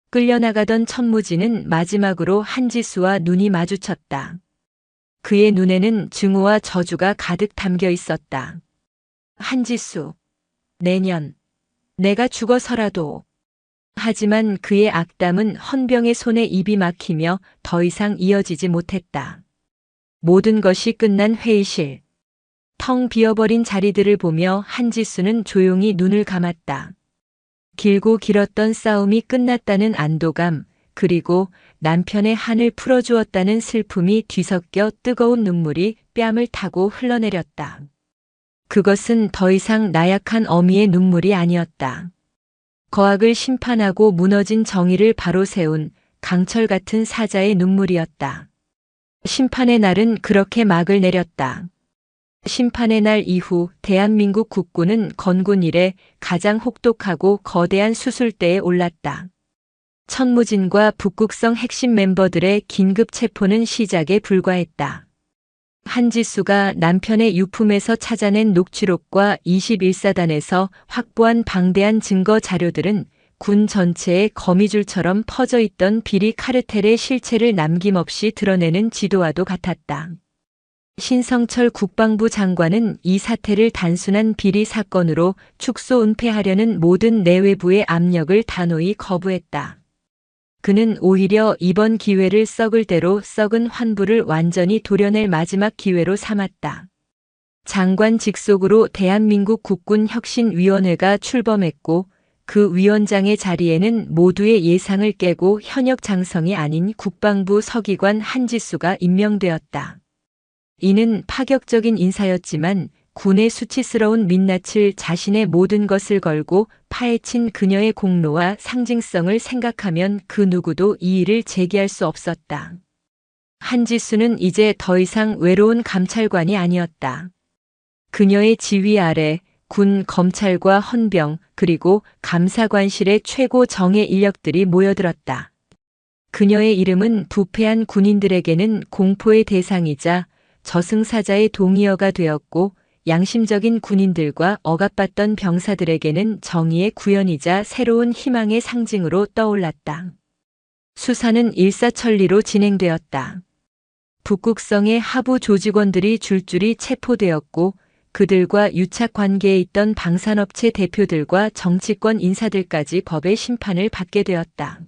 Speaker 1: 끌려나가던 천무진은 마지막으로 한지수와 눈이 마주쳤다. 그의 눈에는 증오와 저주가 가득 담겨 있었다. 한지수. 내년. 내가 죽어서라도. 하지만 그의 악담은 헌병의 손에 입이 막히며 더 이상 이어지지 못했다. 모든 것이 끝난 회의실. 텅 비어버린 자리들을 보며 한지수는 조용히 눈을 감았다. 길고 길었던 싸움이 끝났다는 안도감, 그리고 남편의 한을 풀어주었다는 슬픔이 뒤섞여 뜨거운 눈물이 뺨을 타고 흘러내렸다. 그것은 더 이상 나약한 어미의 눈물이 아니었다. 거악을 심판하고 무너진 정의를 바로 세운 강철 같은 사자의 눈물이었다. 심판의 날은 그렇게 막을 내렸다. 심판의 날 이후 대한민국 국군은 건군 이래 가장 혹독하고 거대한 수술대에 올랐다. 천무진과 북극성 핵심 멤버들의 긴급 체포는 시작에 불과했다. 한지수가 남편의 유품에서 찾아낸 녹취록과 21사단에서 확보한 방대한 증거 자료들은 군 전체에 거미줄처럼 퍼져 있던 비리 카르텔의 실체를 남김없이 드러내는 지도와도 같았다. 신성철 국방부 장관은 이 사태를 단순한 비리 사건으로 축소 은폐하려는 모든 내외부의 압력을 단호히 거부했다. 그는 오히려 이번 기회를 썩을 대로 썩은 환부를 완전히 도려낼 마지막 기회로 삼았다. 장관 직속으로 대한민국 국군혁신위원회가 출범했고 그 위원장의 자리에는 모두의 예상을 깨고 현역 장성이 아닌 국방부 서기관 한지수가 임명되었다. 이는 파격적인 인사였지만 군의 수치스러운 민낯을 자신의 모든 것을 걸고 파헤친 그녀의 공로와 상징성을 생각하면 그 누구도 이 일을 제기할 수 없었다. 한지수는 이제 더 이상 외로운 감찰관이 아니었다. 그녀의 지휘 아래 군, 검찰과 헌병, 그리고 감사관실의 최고 정예 인력들이 모여들었다. 그녀의 이름은 부패한 군인들에게는 공포의 대상이자 저승사자의 동의어가 되었고 양심적인 군인들과 억압받던 병사들에게는 정의의 구현이자 새로운 희망의 상징으로 떠올랐다. 수사는 일사천리로 진행되었다. 북극성의 하부 조직원들이 줄줄이 체포되었고 그들과 유착 관계에 있던 방산업체 대표들과 정치권 인사들까지 법의 심판을 받게 되었다.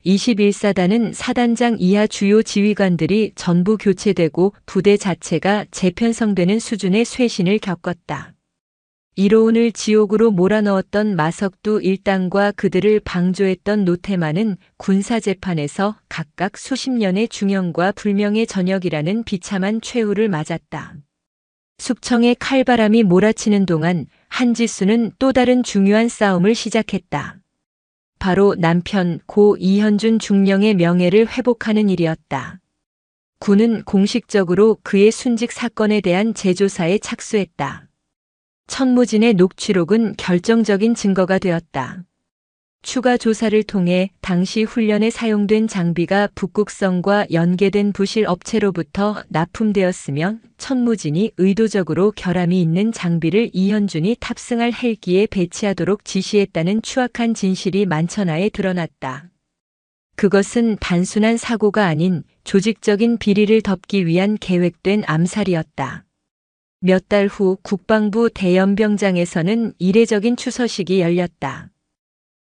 Speaker 1: 21사단은 사단장 이하 주요 지휘관들이 전부 교체되고 부대 자체가 재편성되는 수준의 쇄신을 겪었다. 이로운을 지옥으로 몰아넣었던 마석두 1당과 그들을 방조했던 노태만은 군사재판에서 각각 수십 년의 중형과 불명예 전역이라는 비참한 최후를 맞았다. 숙청의 칼바람이 몰아치는 동안 한지수는 또 다른 중요한 싸움을 시작했다. 바로 남편 고 이현준 중령의 명예를 회복하는 일이었다. 군은 공식적으로 그의 순직 사건에 대한 재조사에 착수했다. 천무진의 녹취록은 결정적인 증거가 되었다. 추가 조사를 통해 당시 훈련에 사용된 장비가 북극성과 연계된 부실 업체로부터 납품되었으며 천무진이 의도적으로 결함이 있는 장비를 이현준이 탑승할 헬기에 배치하도록 지시했다는 추악한 진실이 만천하에 드러났다. 그것은 단순한 사고가 아닌 조직적인 비리를 덮기 위한 계획된 암살이었다. 몇 달 후 국방부 대연병장에서는 이례적인 추서식이 열렸다.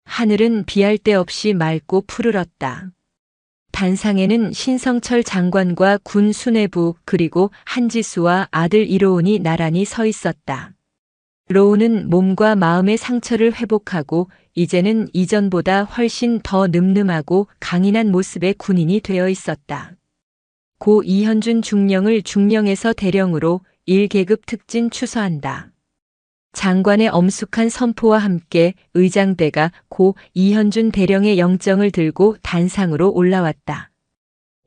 Speaker 1: 하늘은 비할 데 없이 맑고 푸르렀다. 단상에는 신성철 장관과 군 수뇌부 그리고 한지수와 아들 이로운이 나란히 서 있었다. 로운은 몸과 마음의 상처를 회복하고 이제는 이전보다 훨씬 더 늠름하고 강인한 모습의 군인이 되어 있었다. 고 이현준 중령을 중령에서 대령으로 1계급 특진 추서한다. 장관의 엄숙한 선포와 함께 의장대가 고 이현준 대령의 영정을 들고 단상으로 올라왔다.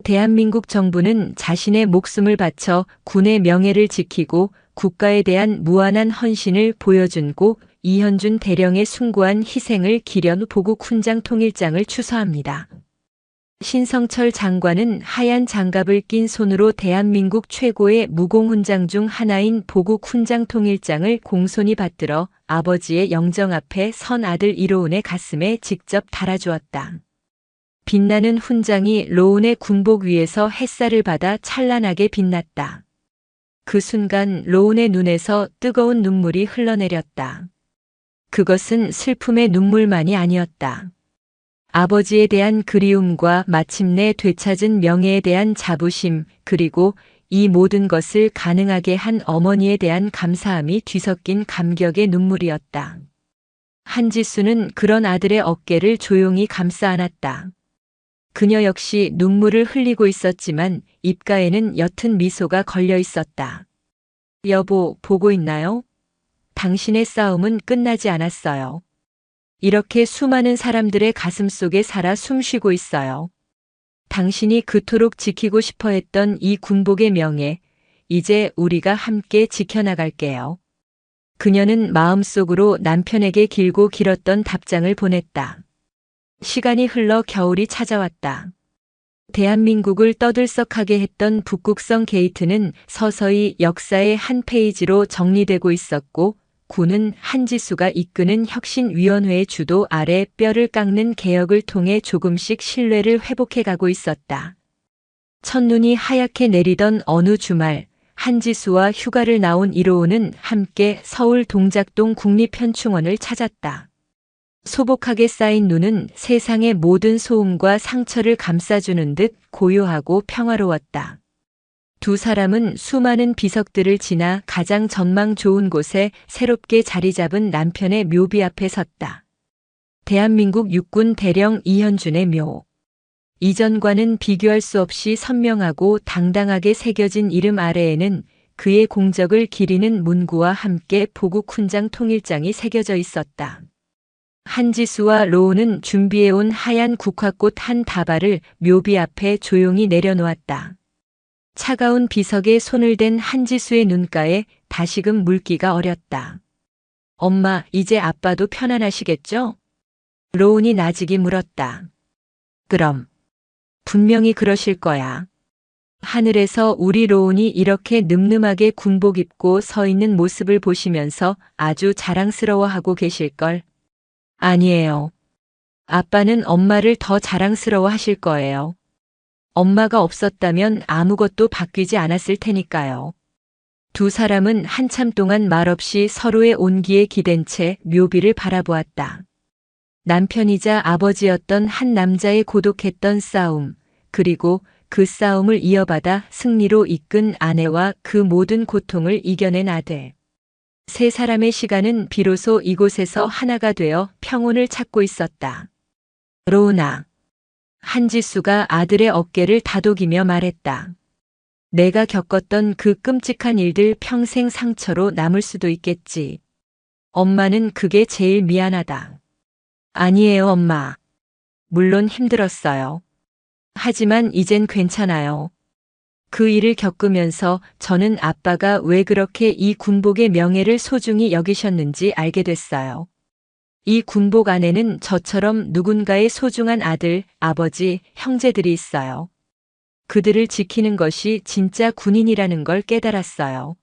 Speaker 1: 대한민국 정부는 자신의 목숨을 바쳐 군의 명예를 지키고 국가에 대한 무한한 헌신을 보여준 고 이현준 대령의 숭고한 희생을 기련 보국 훈장 통일장을 추서합니다. 신성철 장관은 하얀 장갑을 낀 손으로 대한민국 최고의 무공훈장 중 하나인 보국 훈장 통일장을 공손히 받들어 아버지의 영정 앞에 선 아들 이로운의 가슴에 직접 달아주었다. 빛나는 훈장이 로운의 군복 위에서 햇살을 받아 찬란하게 빛났다. 그 순간 로운의 눈에서 뜨거운 눈물이 흘러내렸다. 그것은 슬픔의 눈물만이 아니었다. 아버지에 대한 그리움과 마침내 되찾은 명예에 대한 자부심, 그리고 이 모든 것을 가능하게 한 어머니에 대한 감사함이 뒤섞인 감격의 눈물이었다. 한지수는 그런 아들의 어깨를 조용히 감싸 안았다. 그녀 역시 눈물을 흘리고 있었지만 입가에는 옅은 미소가 걸려 있었다. 여보, 보고 있나요? 당신의 싸움은 끝나지 않았어요. 이렇게 수많은 사람들의 가슴 속에 살아 숨쉬고 있어요. 당신이 그토록 지키고 싶어 했던 이 군복의 명예, 이제 우리가 함께 지켜나갈게요. 그녀는 마음속으로 남편에게 길고 길었던 답장을 보냈다. 시간이 흘러 겨울이 찾아왔다. 대한민국을 떠들썩하게 했던 북극성 게이트는 서서히 역사의 한 페이지로 정리되고 있었고, 군은 한지수가 이끄는 혁신위원회의 주도 아래 뼈를 깎는 개혁을 통해 조금씩 신뢰를 회복해가고 있었다. 첫눈이 하얗게 내리던 어느 주말, 한지수와 휴가를 나온 이로운은 함께 서울 동작동 국립현충원을 찾았다. 소복하게 쌓인 눈은 세상의 모든 소음과 상처를 감싸주는 듯 고요하고 평화로웠다. 두 사람은 수많은 비석들을 지나 가장 전망 좋은 곳에 새롭게 자리 잡은 남편의 묘비 앞에 섰다. 대한민국 육군 대령 이현준의 묘. 이전과는 비교할 수 없이 선명하고 당당하게 새겨진 이름 아래에는 그의 공적을 기리는 문구와 함께 보국 훈장 통일장이 새겨져 있었다. 한지수와 로운은 준비해온 하얀 국화꽃 한 다발을 묘비 앞에 조용히 내려놓았다. 차가운 비석에 손을 댄 한지수의 눈가에 다시금 물기가 어렸다. 엄마, 이제 아빠도 편안하시겠죠? 로운이 나직이 물었다. 그럼. 분명히 그러실 거야. 하늘에서 우리 로운이 이렇게 늠름하게 군복 입고 서 있는 모습을 보시면서 아주 자랑스러워하고 계실걸. 아니에요. 아빠는 엄마를 더 자랑스러워 하실 거예요. 엄마가 없었다면 아무것도 바뀌지 않았을 테니까요. 두 사람은 한참 동안 말없이 서로의 온기에 기댄 채 묘비를 바라보았다. 남편이자 아버지였던 한 남자의 고독했던 싸움, 그리고 그 싸움을 이어받아 승리로 이끈 아내와 그 모든 고통을 이겨낸 아들. 세 사람의 시간은 비로소 이곳에서 하나가 되어 평온을 찾고 있었다. 로운아. 한지수가 아들의 어깨를 다독이며 말했다. 내가 겪었던 그 끔찍한 일들 평생 상처로 남을 수도 있겠지. 엄마는 그게 제일 미안하다. 아니에요, 엄마. 물론 힘들었어요. 하지만 이젠 괜찮아요. 그 일을 겪으면서 저는 아빠가 왜 그렇게 이 군복의 명예를 소중히 여기셨는지 알게 됐어요. 이 군복 안에는 저처럼 누군가의 소중한 아들, 아버지, 형제들이 있어요. 그들을 지키는 것이 진짜 군인이라는 걸 깨달았어요.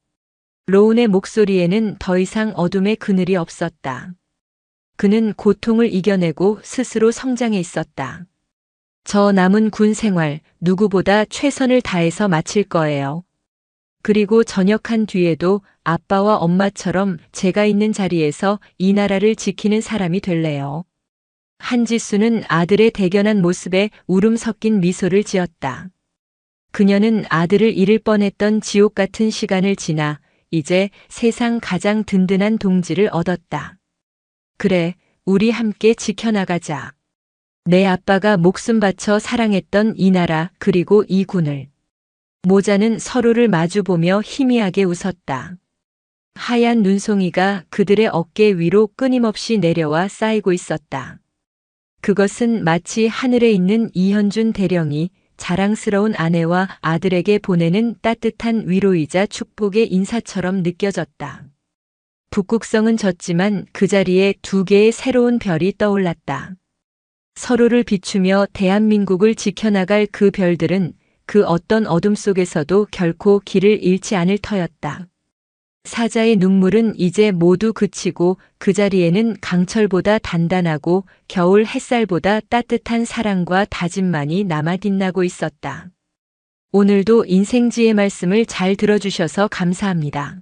Speaker 1: 로운의 목소리에는 더 이상 어둠의 그늘이 없었다. 그는 고통을 이겨내고 스스로 성장해 있었다. 저 남은 군 생활 누구보다 최선을 다해서 마칠 거예요. 그리고 전역한 뒤에도 아빠와 엄마처럼 제가 있는 자리에서 이 나라를 지키는 사람이 될래요. 한지수는 아들의 대견한 모습에 울음 섞인 미소를 지었다. 그녀는 아들을 잃을 뻔했던 지옥 같은 시간을 지나 이제 세상 가장 든든한 동지를 얻었다. 그래, 우리 함께 지켜나가자. 내 아빠가 목숨 바쳐 사랑했던 이 나라 그리고 이 군을. 모자는 서로를 마주보며 희미하게 웃었다. 하얀 눈송이가 그들의 어깨 위로 끊임없이 내려와 쌓이고 있었다. 그것은 마치 하늘에 있는 이현준 대령이 자랑스러운 아내와 아들에게 보내는 따뜻한 위로이자 축복의 인사처럼 느껴졌다. 북극성은 졌지만 그 자리에 두 개의 새로운 별이 떠올랐다. 서로를 비추며 대한민국을 지켜나갈 그 별들은 그 어떤 어둠 속에서도 결코 길을 잃지 않을 터였다. 사자의 눈물은 이제 모두 그치고 그 자리에는 강철보다 단단하고 겨울 햇살보다 따뜻한 사랑과 다짐만이 남아 빛나고 있었다. 오늘도 인생지의 말씀을 잘 들어주셔서 감사합니다.